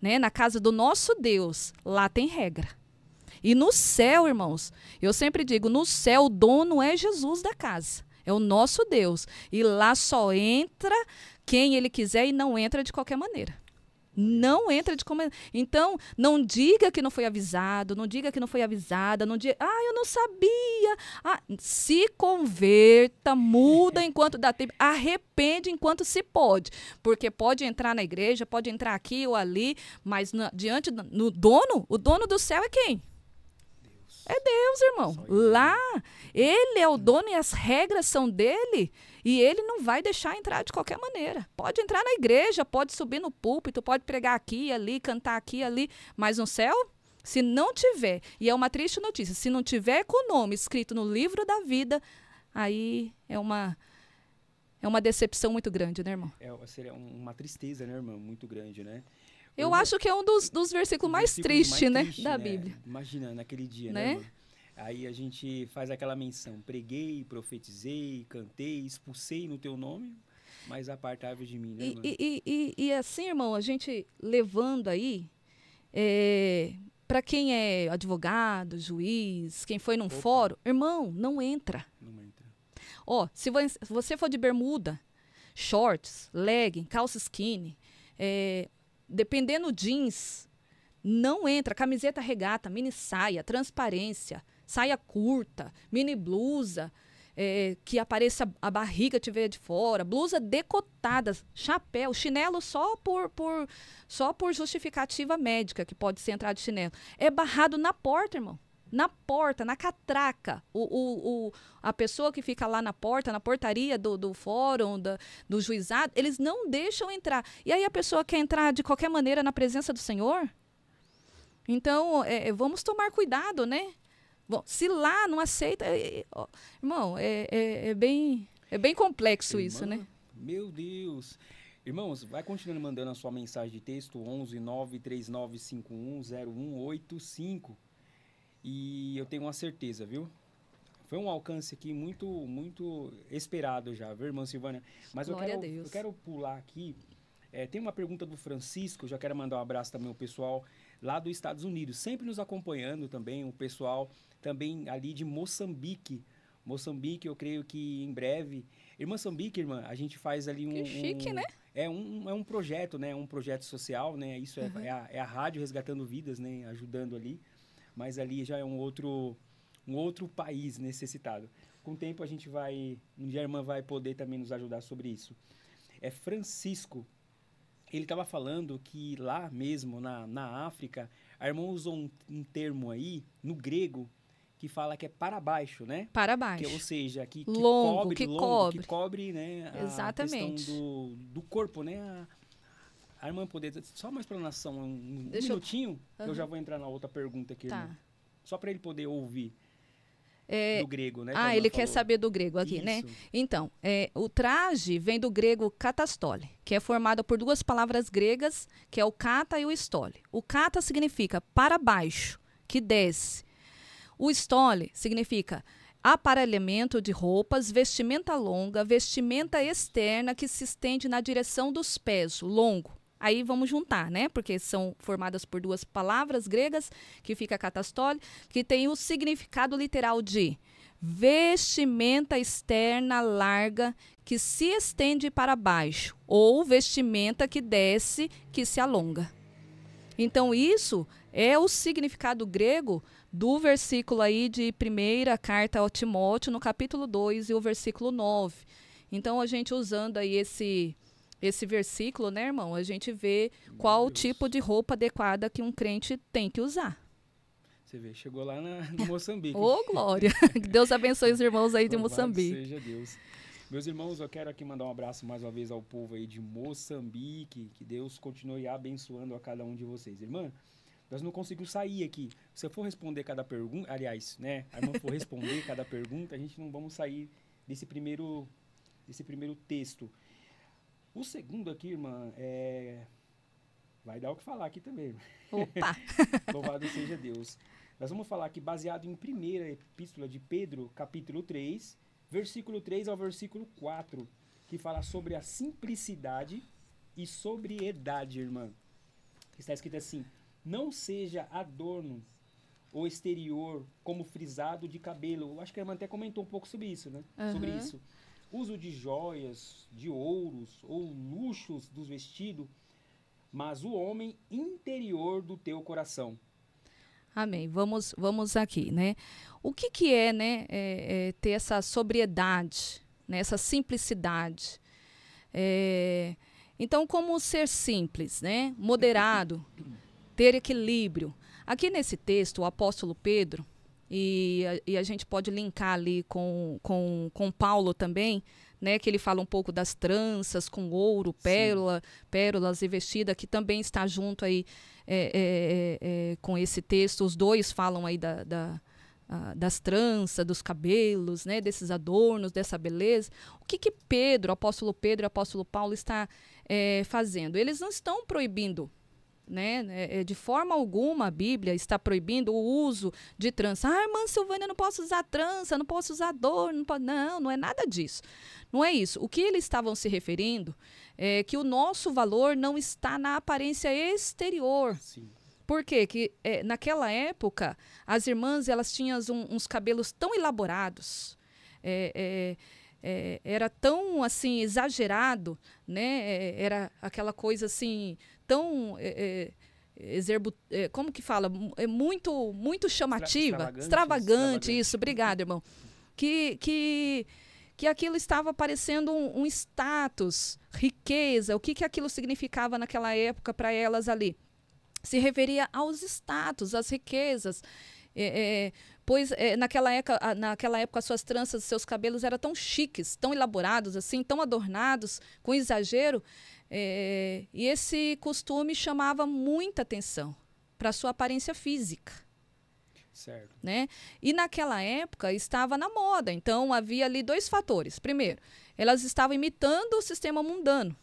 S2: né? Na casa do nosso Deus, lá tem regra. E no céu, irmãos, eu sempre digo, no céu o dono é Jesus da casa, é o nosso Deus. E lá só entra quem ele quiser e não entra de qualquer maneira. Não entra de como. Então, não diga que não foi avisado, não diga que não foi avisada, não diga, eu não sabia. Se converta, muda enquanto dá tempo, arrepende enquanto se pode. Porque pode entrar na igreja, pode entrar aqui ou ali, mas diante do dono, o dono do céu é quem? É Deus, irmão. Lá, ele é o dono e as regras são dele. E ele não vai deixar entrar de qualquer maneira. Pode entrar na igreja, pode subir no púlpito, pode pregar aqui, ali, cantar aqui, ali. Mas no céu, se não tiver, e é uma triste notícia, se não tiver com o nome escrito no livro da vida, aí é uma decepção muito grande, né, irmão?
S1: Seria uma tristeza, né, irmão? Muito grande, né?
S2: Eu acho que é um dos versículos mais tristes, né, da Bíblia.
S1: Imagina, naquele dia,
S2: né,
S1: irmão? Aí a gente faz aquela menção, preguei, profetizei, cantei, expulsei no teu nome, mas apartai-vos de mim, né, irmão?
S2: E assim, irmão, a gente levando aí, para quem é advogado, juiz, quem foi num fórum, irmão, não entra. Não entra. Se você for de bermuda, shorts, legging, calça skinny, dependendo jeans, não entra. Camiseta regata, mini saia, transparência, saia curta, mini blusa, que apareça a barriga tiver de fora, blusa decotada, chapéu, chinelo só por justificativa médica, que pode ser entrar de chinelo. É barrado na porta, irmão. Na porta, na catraca. A pessoa que fica lá na porta, na portaria do fórum, do juizado, eles não deixam entrar. E aí a pessoa quer entrar de qualquer maneira na presença do Senhor? Então, vamos tomar cuidado, né? Bom, se lá não aceita... irmão, é bem complexo, irmã, isso, né?
S1: Meu Deus! Irmãos, vai continuando mandando a sua mensagem de texto, 11 93951 0185. E eu tenho uma certeza, viu? Foi um alcance aqui muito, muito esperado já, viu, irmã Silvânia? Mas eu quero pular aqui. Tem uma pergunta do Francisco, eu já quero mandar um abraço também ao pessoal lá dos Estados Unidos, sempre nos acompanhando também, o pessoal também ali de Moçambique. Moçambique, eu creio que em breve... Irmã Moçambique, irmã, a gente faz ali
S2: Que chique, né?
S1: é um projeto, né? Um projeto social, né? Isso é a rádio resgatando vidas, né? Ajudando ali. Mas ali já é um outro país necessitado. Com o tempo um dia a irmã vai poder também nos ajudar sobre isso. Francisco, ele estava falando que lá mesmo, na África, a irmã usou um termo aí, no grego, que fala que é para baixo, né?
S2: Para baixo.
S1: Ou seja, que
S2: longo,
S1: cobre, né?
S2: Exatamente.
S1: A questão do corpo, né? A irmã poder... Só uma explanação, um minutinho, eu já vou entrar na outra pergunta aqui,
S2: tá.
S1: irmã. Só para ele poder ouvir. Do grego, né?
S2: Ele quer saber do grego aqui, né? Então, o traje vem do grego katastole, que é formado por duas palavras gregas, que é o kata e o stole. O kata significa para baixo, que desce. O stole significa aparelhamento de roupas, vestimenta longa, vestimenta externa que se estende na direção dos pés, longo. Aí vamos juntar, né? Porque são formadas por duas palavras gregas, que fica katastole, que tem o significado literal de vestimenta externa larga que se estende para baixo, ou vestimenta que desce, que se alonga. Então, isso é o significado grego do versículo aí de 1ª carta ao Timóteo, no capítulo 2 e o versículo 9. Então, a gente usando aí esse versículo, né, irmão, a gente vê qual o tipo de roupa adequada que um crente tem que usar.
S1: Você vê, chegou lá no Moçambique.
S2: Glória! Deus abençoe os irmãos aí de Moçambique.
S1: Seja Deus. Meus irmãos, eu quero aqui mandar um abraço mais uma vez ao povo aí de Moçambique, que Deus continue abençoando a cada um de vocês. Irmã, nós não conseguimos sair aqui. Se eu for responder cada pergunta, aliás, né, a irmã for responder cada pergunta, a gente não vamos sair desse primeiro texto. O segundo aqui, irmã, vai dar o que falar aqui também.
S2: Opa!
S1: Louvado seja Deus. Nós vamos falar aqui baseado em 1ª epístola de Pedro, capítulo 3, versículo 3 ao versículo 4, que fala sobre a simplicidade e sobriedade, irmã. Está escrito assim: não seja adorno ou exterior como frisado de cabelo. Eu acho que a irmã até comentou um pouco sobre isso, né? Sobre isso. Uso de joias, de ouros ou luxos dos vestidos, mas o homem interior do teu coração.
S2: Amém. Vamos aqui, né? O que é, né, ter essa sobriedade, né, essa simplicidade? Então, como ser simples, né? Moderado, ter equilíbrio. Aqui nesse texto, o apóstolo Pedro, e a gente pode linkar ali com Paulo também, né, que ele fala um pouco das tranças com ouro, pérolas e vestida, que também está junto aí com esse texto. Os dois falam aí das tranças, dos cabelos, né, desses adornos, dessa beleza. O que Pedro, o apóstolo Pedro e o apóstolo Paulo está fazendo? Eles não estão proibindo, né? De forma alguma a Bíblia está proibindo o uso de trança. Irmã Silvânia, não posso usar trança, não posso usar adorno. Não é nada disso. Não é isso. O que eles estavam se referindo é que o nosso valor não está na aparência exterior.
S1: Sim.
S2: Por quê? Que naquela época as irmãs elas tinham uns cabelos tão elaborados, era tão assim exagerado, né? Era aquela coisa assim tão como que fala? Muito chamativa, extravagante. Isso, obrigada, irmão. Que aquilo estava parecendo um status, riqueza. O que aquilo significava naquela época para elas ali? Se referia aos status, às riquezas. Pois naquela época as suas tranças, seus cabelos eram tão chiques, tão elaborados, assim, tão adornados, com exagero. E esse costume chamava muita atenção para a sua aparência física.
S1: Certo.
S2: Né? E naquela época estava na moda, então havia ali dois fatores. Primeiro, elas estavam imitando o sistema mundano.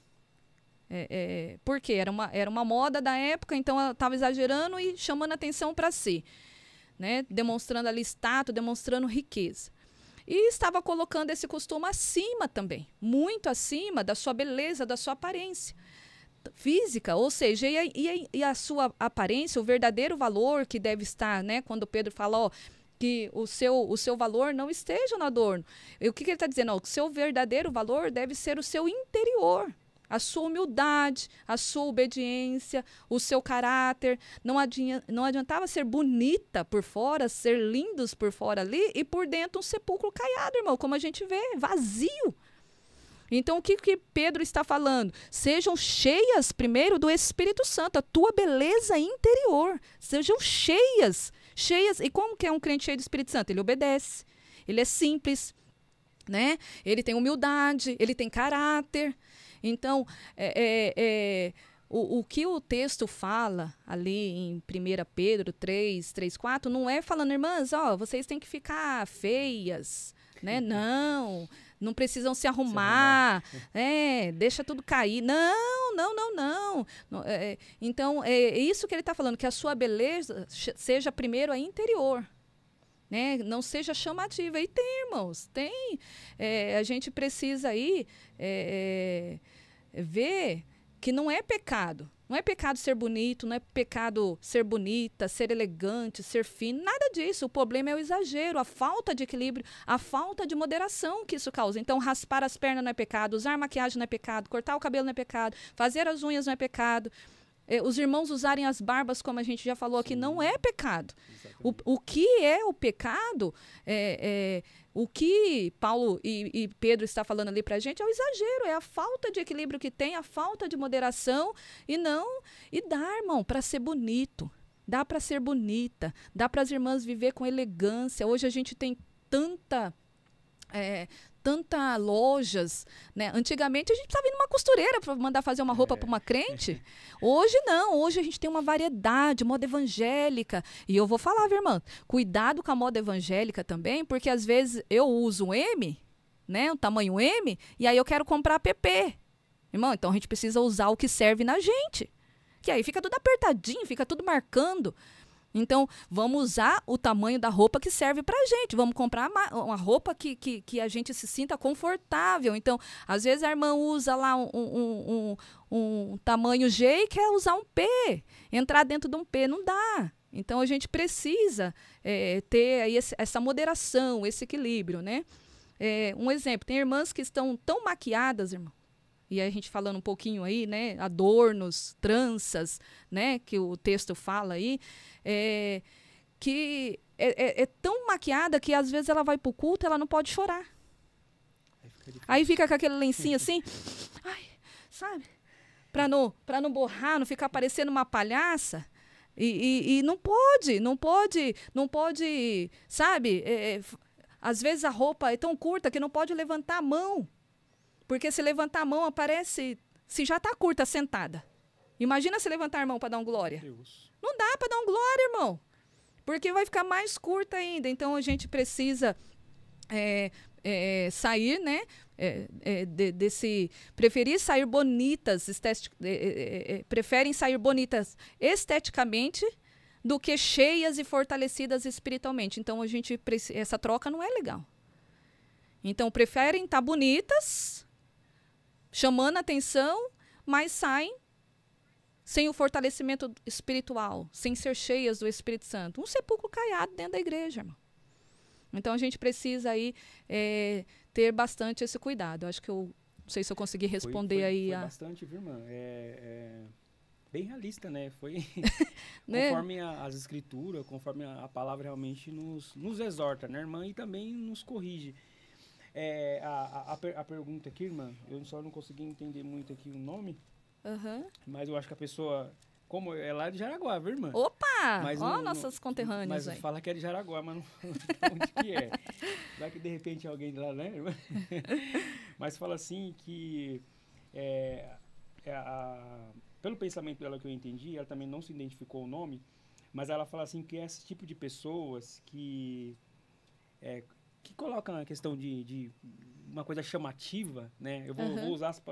S2: Porque era uma moda da época, então ela estava exagerando e chamando atenção para si, né? Demonstrando ali status, demonstrando riqueza. E estava colocando esse costume acima também, muito acima da sua beleza, da sua aparência física, ou seja, e a sua aparência, o verdadeiro valor que deve estar, né? Quando Pedro fala, que o seu valor não esteja no adorno. E o que ele está dizendo? O seu verdadeiro valor deve ser o seu interior. a sua humildade, a sua obediência, o seu caráter. Não adiantava ser bonita por fora, ser lindos por fora ali e por dentro um sepulcro caiado, irmão, como a gente vê, vazio. Então, o que Pedro está falando? Sejam cheias primeiro do Espírito Santo, a tua beleza interior. Sejam cheias. E como que é um crente cheio do Espírito Santo? Ele obedece, ele é simples, né? Ele tem humildade, ele tem caráter. Então, o que o texto fala ali em 1 Pedro 3, 4, não é falando, irmãs, vocês têm que ficar feias, né? Não precisam se arrumar, deixa tudo cair. Não. Então, é isso que ele está falando, que a sua beleza seja primeiro a interior, né? Não seja chamativa. E tem, irmãos, tem. A gente precisa aí ver que não é pecado. Não é pecado ser bonito, não é pecado ser bonita, ser elegante, ser fino, nada disso. O problema é o exagero, a falta de equilíbrio, a falta de moderação que isso causa. Então, raspar as pernas não é pecado, usar maquiagem não é pecado, cortar o cabelo não é pecado, fazer as unhas não é pecado. Os irmãos usarem as barbas, como a gente já falou aqui, não é pecado. O que é o pecado, o que Paulo e Pedro está falando ali para a gente é o exagero, é a falta de equilíbrio que tem, a falta de moderação e dá, irmão, para ser bonito, dá para ser bonita, dá para as irmãs viver com elegância. Hoje a gente tem tanta lojas, né? Antigamente a gente precisava ir numa costureira para mandar fazer uma roupa para uma crente. Hoje não, hoje a gente tem uma variedade, moda evangélica. E eu vou falar, viu, irmã, cuidado com a moda evangélica também, porque às vezes eu uso um M, né, um tamanho M, e aí eu quero comprar PP. Irmão, então a gente precisa usar o que serve na gente. Que aí fica tudo apertadinho, fica tudo marcando. Então, vamos usar o tamanho da roupa que serve pra gente. Vamos comprar uma roupa que a gente se sinta confortável. Então, às vezes a irmã usa lá um tamanho G e quer usar um P. Entrar dentro de um P não dá. Então, a gente precisa ter aí essa moderação, esse equilíbrio, né? Um exemplo, tem irmãs que estão tão maquiadas, irmão. E aí a gente falando um pouquinho aí, né? Adornos, tranças, né? Que o texto fala aí. Que é tão maquiada que às vezes ela vai pro culto e ela não pode chorar. Aí fica com aquele lencinho assim, ai, sabe? Para não borrar, não ficar parecendo uma palhaça. E não pode, sabe? Às vezes a roupa é tão curta que não pode levantar a mão. Porque se levantar a mão, aparece, se já está curta sentada. Imagina se levantar a mão para dar um glória. Deus. Não dá para dar um glória, irmão. Porque vai ficar mais curta ainda. Então, a gente precisa sair, né? Preferir sair bonitas, preferem sair bonitas esteticamente do que cheias e fortalecidas espiritualmente. Então, essa troca não é legal. Então, preferem estar bonitas, chamando a atenção, mas saem sem o fortalecimento espiritual, sem ser cheias do Espírito Santo. Um sepulcro caiado dentro da igreja, irmão. Então, a gente precisa aí ter bastante esse cuidado. Eu acho que eu não sei se eu consegui responder aí.
S1: Foi bastante, viu, irmã? Bem realista, né? Foi conforme as escrituras, conforme a palavra realmente nos exorta, né, irmã? E também nos corrige. A pergunta aqui, irmã, eu só não consegui entender muito aqui o nome, mas eu acho que a pessoa, como é lá de Jaraguá, viu, irmã?
S2: Opa! Ó, nossas conterrâneas aí.
S1: Mas fala que é de Jaraguá, mas não fala onde que é. Vai que de repente alguém de lá, né, irmã? Mas fala assim que, pelo pensamento dela que eu entendi, ela também não se identificou o nome, mas ela fala assim que é esse tipo de pessoas que colocam a questão de uma coisa chamativa, né? Eu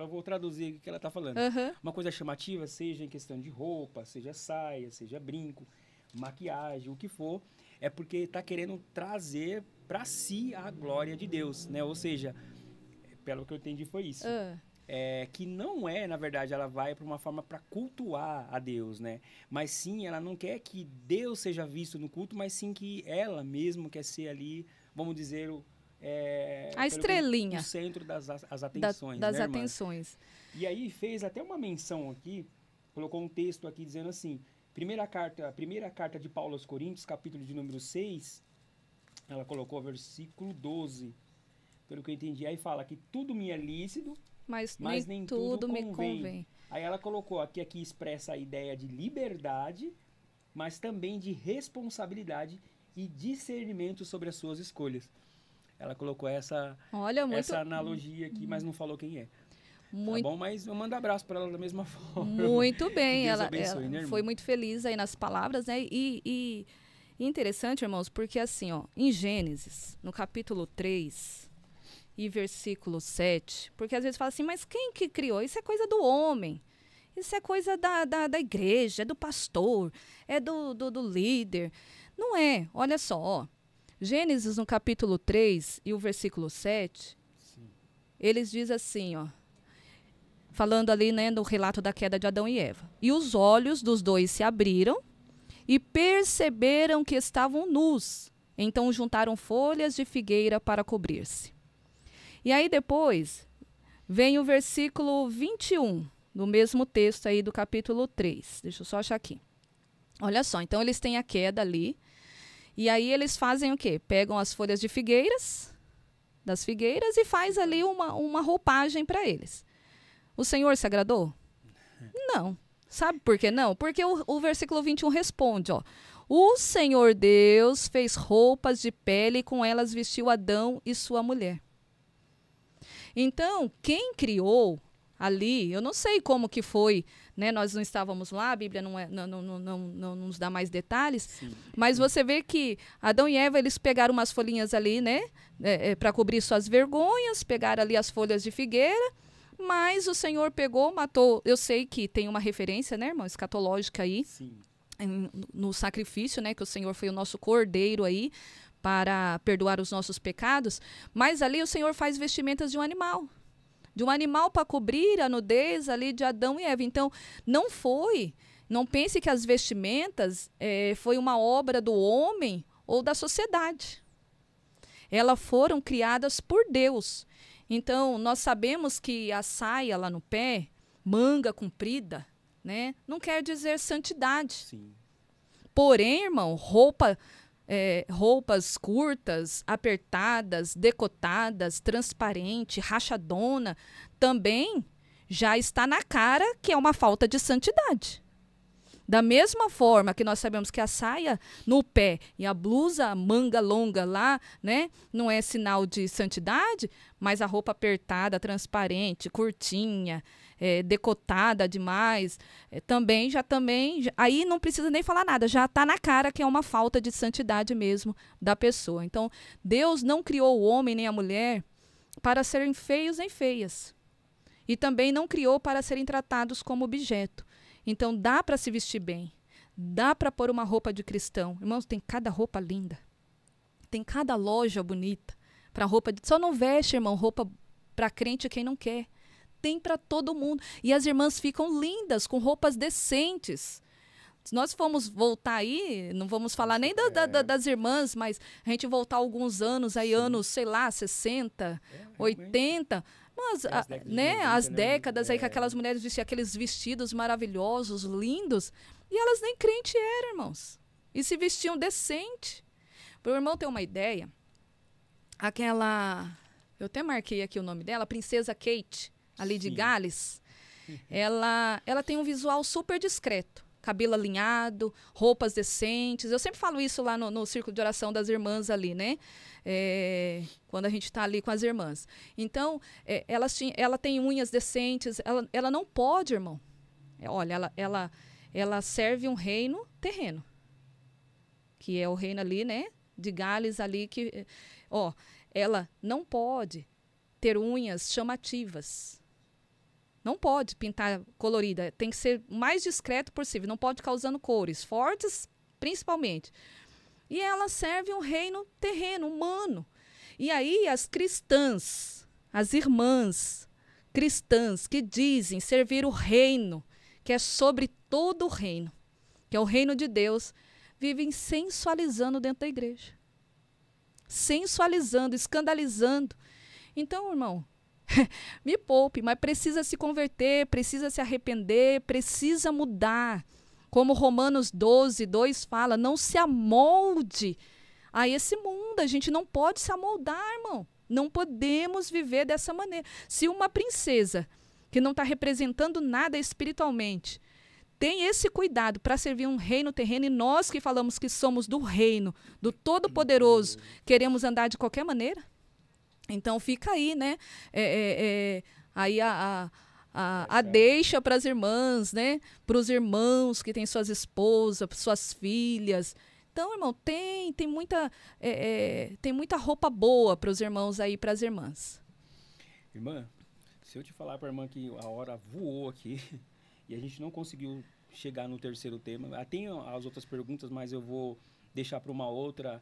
S1: vou traduzir o que ela está falando. Uma coisa chamativa, seja em questão de roupa, seja saia, seja brinco, maquiagem, o que for, é porque está querendo trazer para si a glória de Deus, né? Ou seja, pelo que eu entendi foi isso. Que não na verdade, ela vai para uma forma para cultuar a Deus, né? Mas sim, ela não quer que Deus seja visto no culto, mas sim que ela mesma quer ser ali, vamos dizer,
S2: a estrelinha.
S1: O centro das atenções.
S2: Das
S1: né,
S2: atenções.
S1: E aí fez até uma menção aqui, colocou um texto aqui dizendo assim, a primeira carta de Paulo aos Coríntios, capítulo de número 6, ela colocou versículo 12, pelo que eu entendi, aí fala que tudo me é lícito,
S2: Mas
S1: nem tudo
S2: me
S1: convém.
S2: convém.
S1: Aí ela colocou aqui expressa a ideia de liberdade, mas também de responsabilidade e discernimento sobre as suas escolhas. Ela colocou essa analogia aqui, mas não falou quem é.
S2: Muito,
S1: tá bom? Mas eu mando abraço para ela da mesma forma.
S2: muito bem.
S1: Deus
S2: Ela
S1: abençoe, né, irmã?
S2: foi muito feliz aí nas palavras, né? E interessante, irmãos, porque assim, ó, em Gênesis, no capítulo 3 e versículo 7, porque às vezes fala assim, mas quem que criou? Isso é coisa do homem. Isso é coisa da igreja, é do pastor, é do líder. Não é. Olha só, ó. Gênesis, no capítulo 3 e o versículo 7,
S1: Sim.
S2: eles dizem assim, ó. Falando ali, né, no relato da queda de Adão e Eva. E os olhos dos dois se abriram e perceberam que estavam nus. Então juntaram folhas de figueira para cobrir-se. E aí depois vem o versículo 21, do mesmo texto aí do capítulo 3. Deixa eu só achar aqui. Olha só, então eles têm a queda ali. E aí eles fazem o quê? Pegam as folhas de figueiras, das figueiras, e faz ali uma roupagem para eles. O Senhor se agradou? Não. Sabe por que não? Porque o versículo 21 responde, ó. O Senhor Deus fez roupas de pele e com elas vestiu Adão e sua mulher. Então, quem criou ali, eu não sei como que foi, né? Nós não estávamos lá, a Bíblia não nos dá mais detalhes,
S1: Sim.
S2: mas você vê que Adão e Eva, eles pegaram umas folhinhas ali, né? Para cobrir suas vergonhas, pegaram ali as folhas de figueira, mas o Senhor pegou, matou. Eu sei que tem uma referência, né, irmão, escatológica aí,
S1: Sim.
S2: no sacrifício, né, que o Senhor foi o nosso cordeiro aí, para perdoar os nossos pecados, mas ali o Senhor faz vestimentas de um animal para cobrir a nudez ali de Adão e Eva. Então, não pense que as vestimentas foi uma obra do homem ou da sociedade. Elas foram criadas por Deus. Então, nós sabemos que a saia lá no pé, manga comprida, né, não quer dizer santidade.
S1: Sim.
S2: Porém, irmão, roupas curtas, apertadas, decotadas, transparente, rachadona, também já está na cara que é uma falta de santidade. Da mesma forma que nós sabemos que a saia no pé e a blusa manga longa lá, né, não é sinal de santidade, mas a roupa apertada, transparente, curtinha, decotada demais, também, aí não precisa nem falar nada, já está na cara que é uma falta de santidade mesmo da pessoa. Então, Deus não criou o homem nem a mulher para serem feios nem feias. E também não criou para serem tratados como objeto. Então, dá para se vestir bem, dá para pôr uma roupa de cristão. Irmãos, tem cada roupa linda, tem cada loja bonita para roupa. Só não veste, irmão, roupa para crente quem não quer. Tem para todo mundo. E as irmãs ficam lindas, com roupas decentes. Se nós formos voltar aí, não vamos falar nem das irmãs, mas a gente voltar alguns anos, aí anos, sei lá, 60, 80... Mas, as décadas aí que aquelas mulheres vestiam aqueles vestidos maravilhosos, lindos, e elas nem crente eram, irmãos. E se vestiam decente. Para o irmão ter uma ideia, eu até marquei aqui o nome dela, Princesa Kate, ali de Gales, ela tem um visual super discreto. Cabelo alinhado, roupas decentes. Eu sempre falo isso lá no círculo de oração das irmãs ali, né? Quando a gente está ali com as irmãs. Então, ela tem unhas decentes. Ela não pode, irmão. Olha, ela serve um reino terreno. Que é o reino ali, né? De Gales ali. Ela não pode ter unhas chamativas. Não pode pintar colorida, tem que ser o mais discreto possível, não pode causando cores fortes, principalmente. E ela serve um reino terreno, humano. E aí as cristãs, as irmãs cristãs que dizem servir o reino, que é sobre todo o reino, que é o reino de Deus, vivem sensualizando dentro da igreja. Sensualizando, escandalizando. Então, irmão, Me poupe, mas precisa se converter, precisa se arrepender, precisa mudar. Como Romanos 12:2 fala, não se amolde a esse mundo. A gente não pode se amoldar, irmão. Não podemos viver dessa maneira. Se uma princesa que não está representando nada espiritualmente tem esse cuidado para servir um reino terreno, e nós que falamos que somos do reino, do Todo-Poderoso, queremos andar de qualquer maneira? Então fica aí, né? Aí a deixa para as irmãs, né? Para os irmãos que têm suas esposas, suas filhas. Então, irmão, tem muita roupa boa para os irmãos aí, para as irmãs.
S1: Irmã, se eu te falar para a irmã que a hora voou aqui e a gente não conseguiu chegar no terceiro tema, tem as outras perguntas, mas eu vou deixar para uma outra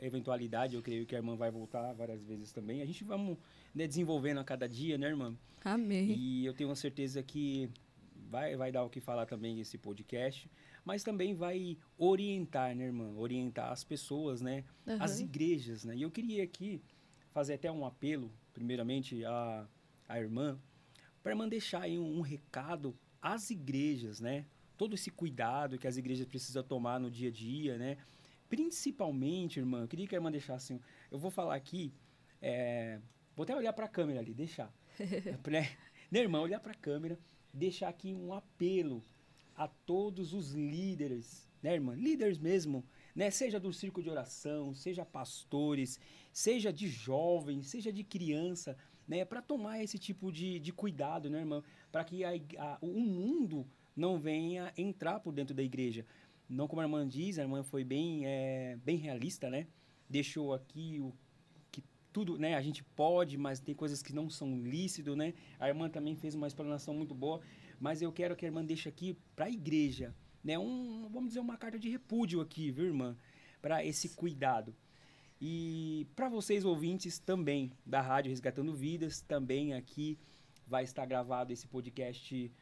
S1: eventualidade. Eu creio que a irmã vai voltar várias vezes também. A gente vamos, né, desenvolvendo a cada dia, né, irmã?
S2: Amém.
S1: E eu tenho uma certeza que vai dar o que falar também esse podcast, mas também vai orientar, né, irmã? Orientar as pessoas, né?
S2: Uhum.
S1: As igrejas, né? E eu queria aqui fazer até um apelo, primeiramente, à irmã, para a irmã deixar aí um recado às igrejas, né? Todo esse cuidado que as igrejas precisam tomar no dia a dia, né? Principalmente, irmã, eu queria que a irmã deixasse... Eu vou falar aqui, vou até olhar para a câmera ali, deixar. Né, irmã? Olhar para a câmera, deixar aqui um apelo a todos os líderes, né, irmã? Líderes mesmo, né? Seja do círculo de oração, seja pastores, seja de jovens, seja de criança, né? Para tomar esse tipo de cuidado, né, irmã? Para que o mundo não venha entrar por dentro da igreja. Não, como a irmã diz, a irmã foi bem realista, né? Deixou aqui que tudo, né? A gente pode, mas tem coisas que não são lícitas, né? A irmã também fez uma explanação muito boa, mas eu quero que a irmã deixe aqui para a igreja, né? Vamos dizer, uma carta de repúdio aqui, viu, irmã? Para esse cuidado. E para vocês, ouvintes, também da Rádio Resgatando Vidas, também aqui vai estar gravado esse podcast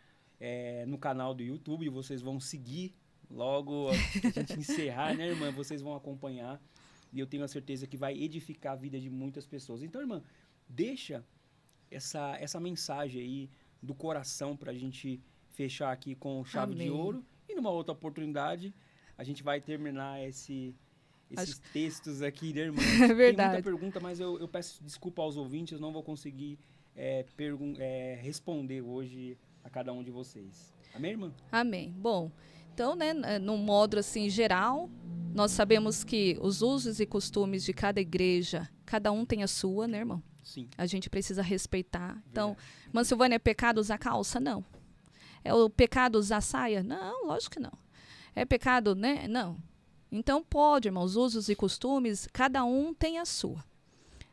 S1: no canal do YouTube, e vocês vão seguir logo que a gente encerrar, né, irmã? Vocês vão acompanhar, e eu tenho a certeza que vai edificar a vida de muitas pessoas. Então, irmã, deixa essa mensagem aí do coração para a gente fechar aqui com chave
S2: Amém.
S1: de ouro, e numa outra oportunidade a gente vai terminar esses textos aqui, né, irmã?
S2: É verdade.
S1: Tem muita pergunta, mas eu peço desculpa aos ouvintes, eu não vou conseguir responder hoje a cada um de vocês. Amém, irmã?
S2: Amém. Bom, então, né, num modo assim geral, nós sabemos que os usos e costumes de cada igreja, cada um tem a sua, né, irmão?
S1: Sim.
S2: A gente precisa respeitar.
S1: Verdade.
S2: Então, irmã Silvânia, é pecado usar calça? Não. É o pecado usar saia? Não, lógico que não. É pecado, né? Não. Então, pode, irmão, os usos e costumes, cada um tem a sua.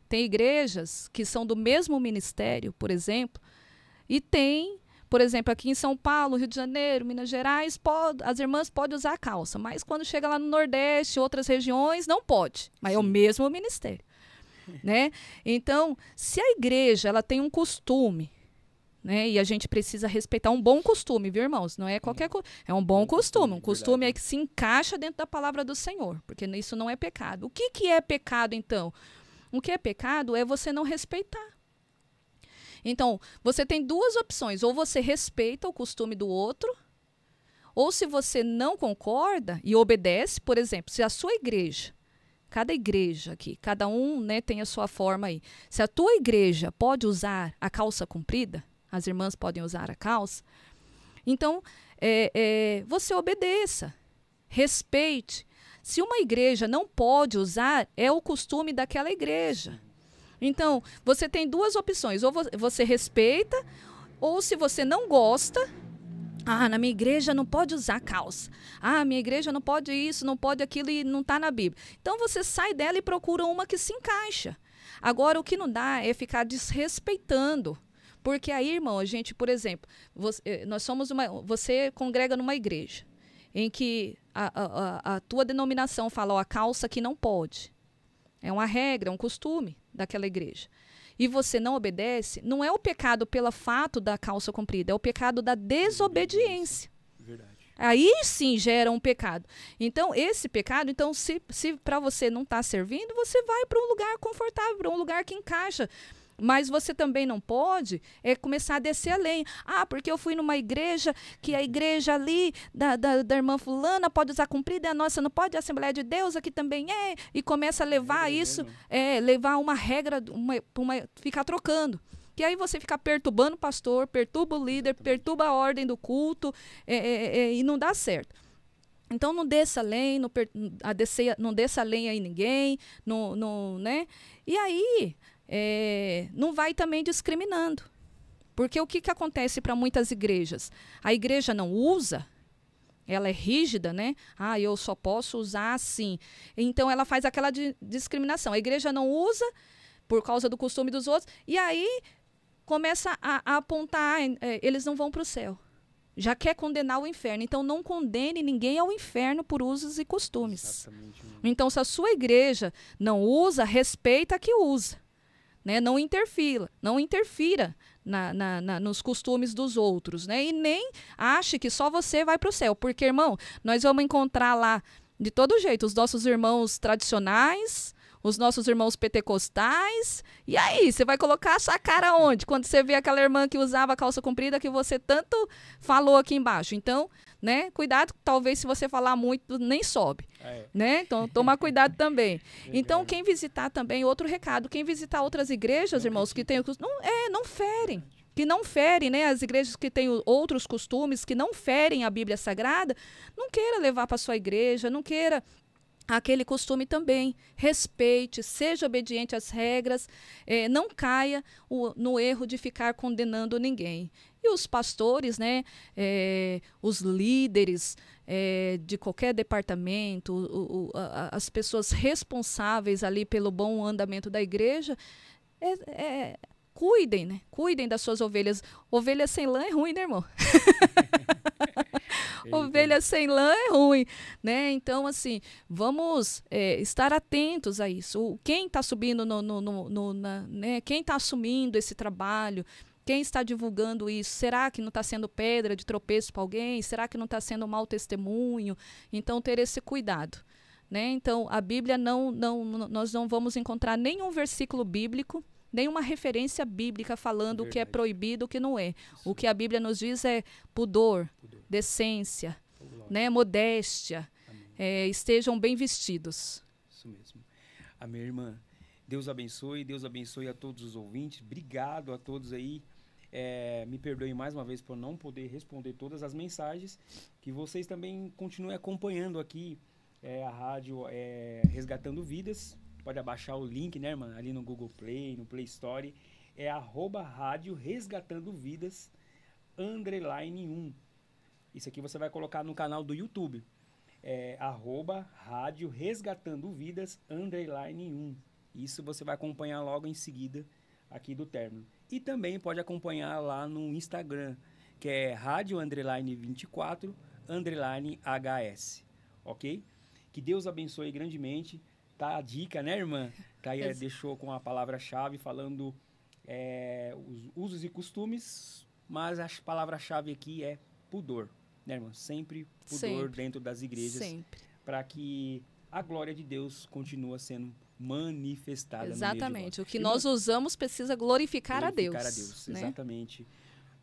S2: Tem igrejas que são do mesmo ministério, por exemplo, e tem, por exemplo, aqui em São Paulo, Rio de Janeiro, Minas Gerais, as irmãs podem usar calça, mas quando chega lá no Nordeste, outras regiões, não pode. Mas Sim. É o mesmo ministério, né? Então, se a igreja ela tem um costume, né, e a gente precisa respeitar um bom costume, viu, irmãos? Não é qualquer coisa, é um bom costume. Um costume é que se encaixa dentro da palavra do Senhor, porque isso não é pecado. O que é pecado, então? O que é pecado é você não respeitar. Então, você tem duas opções. Ou você respeita o costume do outro, ou se você não concorda e obedece, por exemplo, se a sua igreja, cada igreja aqui, cada um, né, tem a sua forma aí. Se a tua igreja pode usar a calça comprida, as irmãs podem usar a calça, então você obedeça, respeite. Se uma igreja não pode usar, é o costume daquela igreja. Então, você tem duas opções. Ou você respeita, ou se você não gosta, na minha igreja não pode usar calça. Minha igreja não pode isso, não pode aquilo e não está na Bíblia. Então, você sai dela e procura uma que se encaixa. Agora, o que não dá é ficar desrespeitando. Porque aí, irmão, a gente, por exemplo, você congrega numa igreja em que a tua denominação fala, a calça aqui não pode. É uma regra, é um costume daquela igreja. E você não obedece, não é o pecado pelo fato da calça comprida, é o pecado da desobediência.
S1: Verdade.
S2: Aí sim gera um pecado. Então, esse pecado, se para você não está servindo, você vai para um lugar confortável, para um lugar que encaixa. Mas você também não pode começar a descer a lenha. Ah, porque eu fui numa igreja, que a igreja ali da irmã fulana pode usar comprida, e a nossa não pode, a Assembleia de Deus aqui também é. E começa a levar isso, levar uma regra, ficar trocando. Que aí você fica perturbando o pastor, perturba o líder, perturba a ordem do culto, e não dá certo. Então não desça a lenha, não desça a lenha em ninguém, né? E aí não vai também discriminando. Porque o que acontece para muitas igrejas? A igreja não usa, ela é rígida, né? Ah, eu só posso usar assim. Então ela faz aquela discriminação. A igreja não usa por causa do costume dos outros, e aí começa a apontar, eles não vão para o céu. Já quer condenar o inferno. Então, não condene ninguém ao inferno por usos e costumes.
S1: Exatamente.
S2: Então, se a sua igreja não usa, respeita a que usa. Né? Não interfira nos costumes dos outros. Né? E nem ache que só você vai para o céu. Porque, irmão, nós vamos encontrar lá, de todo jeito, os nossos irmãos tradicionais, os nossos irmãos pentecostais. E aí, você vai colocar a sua cara onde? Quando você vê aquela irmã que usava calça comprida que você tanto falou aqui embaixo. Então, né, cuidado, talvez se você falar muito, nem sobe. Né? Então, toma cuidado também. Então, quem visitar também, outro recado, quem visitar outras igrejas, irmãos, que tem não ferem. Que não ferem, né? As igrejas que têm outros costumes, que não ferem a Bíblia Sagrada, não queira levar para sua igreja, não queira aquele costume também. Respeite, seja obediente às regras, não caia no erro de ficar condenando ninguém. E os pastores, né, os líderes de qualquer departamento, as pessoas responsáveis ali pelo bom andamento da igreja, cuidem, né? Cuidem das suas ovelhas. Ovelha sem lã é ruim, né, irmão? Ovelha sem lã é ruim, né? Então, assim, vamos estar atentos a isso. Quem está subindo, né? Quem está assumindo esse trabalho, quem está divulgando isso, será que não está sendo pedra de tropeço para alguém? Será que não está sendo um mau testemunho? Então, ter esse cuidado. Né? Então, a Bíblia, nós não vamos encontrar nenhum versículo bíblico, nenhuma referência bíblica falando o que é proibido, o que não é. Isso. O que a Bíblia nos diz é pudor. Decência, né, modéstia, estejam bem vestidos.
S1: Isso mesmo. A minha irmã, Deus abençoe a todos os ouvintes. Obrigado a todos aí. Me perdoem mais uma vez por não poder responder todas as mensagens. Que vocês também continuem acompanhando aqui a rádio Resgatando Vidas. Pode abaixar o link, né, irmã? Ali no Google Play, no Play Store. @rádio Resgatando Vidas _1. Isso aqui você vai colocar no canal do YouTube. @rádio Resgatando Vidas _1. Isso você vai acompanhar logo em seguida aqui do término. E também pode acompanhar lá no Instagram, que é rádio _24 _HS. Ok? Que Deus abençoe grandemente. Tá a dica, né, irmã? Taia deixou com a palavra-chave falando os usos e costumes, mas a palavra-chave aqui é pudor. Né, irmã? Sempre pudor dentro das igrejas, para que a glória de Deus continue sendo manifestada.
S2: Exatamente. No meio de nós. O que nós usamos precisa glorificar a Deus.
S1: Né? Exatamente.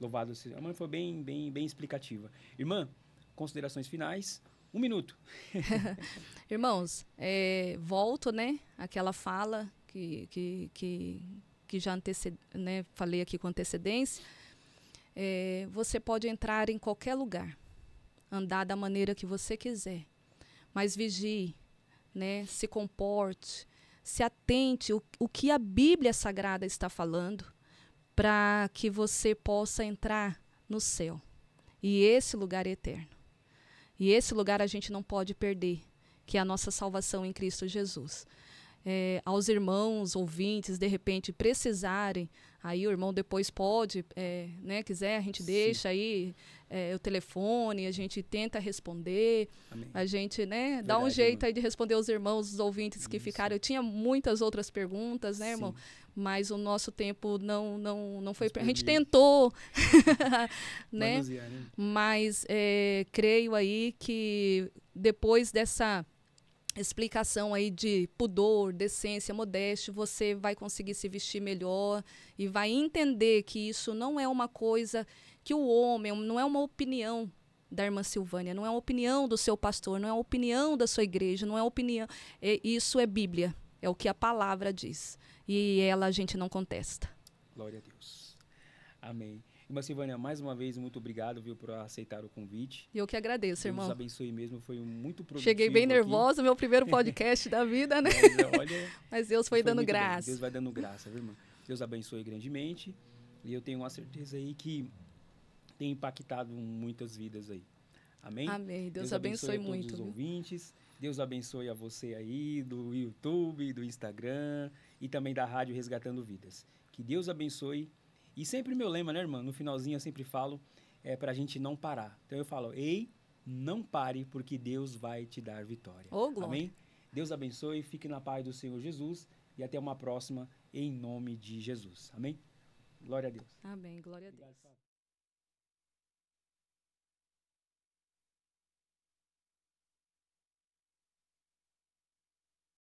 S1: Louvado seja. A mãe foi bem explicativa. Irmã, considerações finais. 1 minuto.
S2: Irmãos, volto, né, àquela fala que já né, falei aqui com antecedência. Você pode entrar em qualquer lugar, andar da maneira que você quiser, mas vigie, né, se comporte, se atente o que a Bíblia Sagrada está falando, para que você possa entrar no céu. E esse lugar é eterno. E esse lugar a gente não pode perder, que é a nossa salvação em Cristo Jesus. Aos irmãos, ouvintes, de repente, precisarem, aí o irmão depois pode, né, quiser, a gente deixa aí o telefone, a gente tenta responder. Amém. A gente, né, dá um jeito aí de responder aos irmãos, os ouvintes que ficaram. Eu tinha muitas outras perguntas, né, irmão? Mas o nosso tempo não foi... A gente tentou, né? Mas creio aí que depois dessa explicação aí de pudor, decência, modéstia, você vai conseguir se vestir melhor e vai entender que isso não é uma coisa que o homem, não é uma opinião da irmã Silvânia, não é uma opinião do seu pastor, não é uma opinião da sua igreja, não é opinião, isso é Bíblia, é o que a palavra diz. E ela a gente não contesta.
S1: Glória a Deus. Amém. Irmã Silvânia, mais uma vez, muito obrigado, viu, por aceitar o convite.
S2: Eu que agradeço, irmão.
S1: Deus abençoe mesmo, foi muito produtivo.
S2: Cheguei bem
S1: aqui.
S2: nervosa, meu primeiro podcast da vida, né? Mas Deus foi dando graça.
S1: Deus vai dando graça, viu, irmã? Deus abençoe grandemente. E eu tenho uma certeza aí que tem impactado muitas vidas aí. Amém?
S2: Amém. Deus abençoe muito.
S1: Todos os ouvintes. Deus abençoe a você aí do YouTube, do Instagram e também da rádio Resgatando Vidas. Que Deus abençoe. E sempre meu lema, né, irmã? No finalzinho eu sempre falo, pra gente não parar. Então eu falo, ei, não pare, porque Deus vai te dar vitória.
S2: Oh, glória.
S1: Amém? Deus abençoe, fique na paz do Senhor Jesus e até uma próxima, em nome de Jesus. Amém? Glória a Deus.
S2: Amém, glória a Deus.
S1: Obrigado,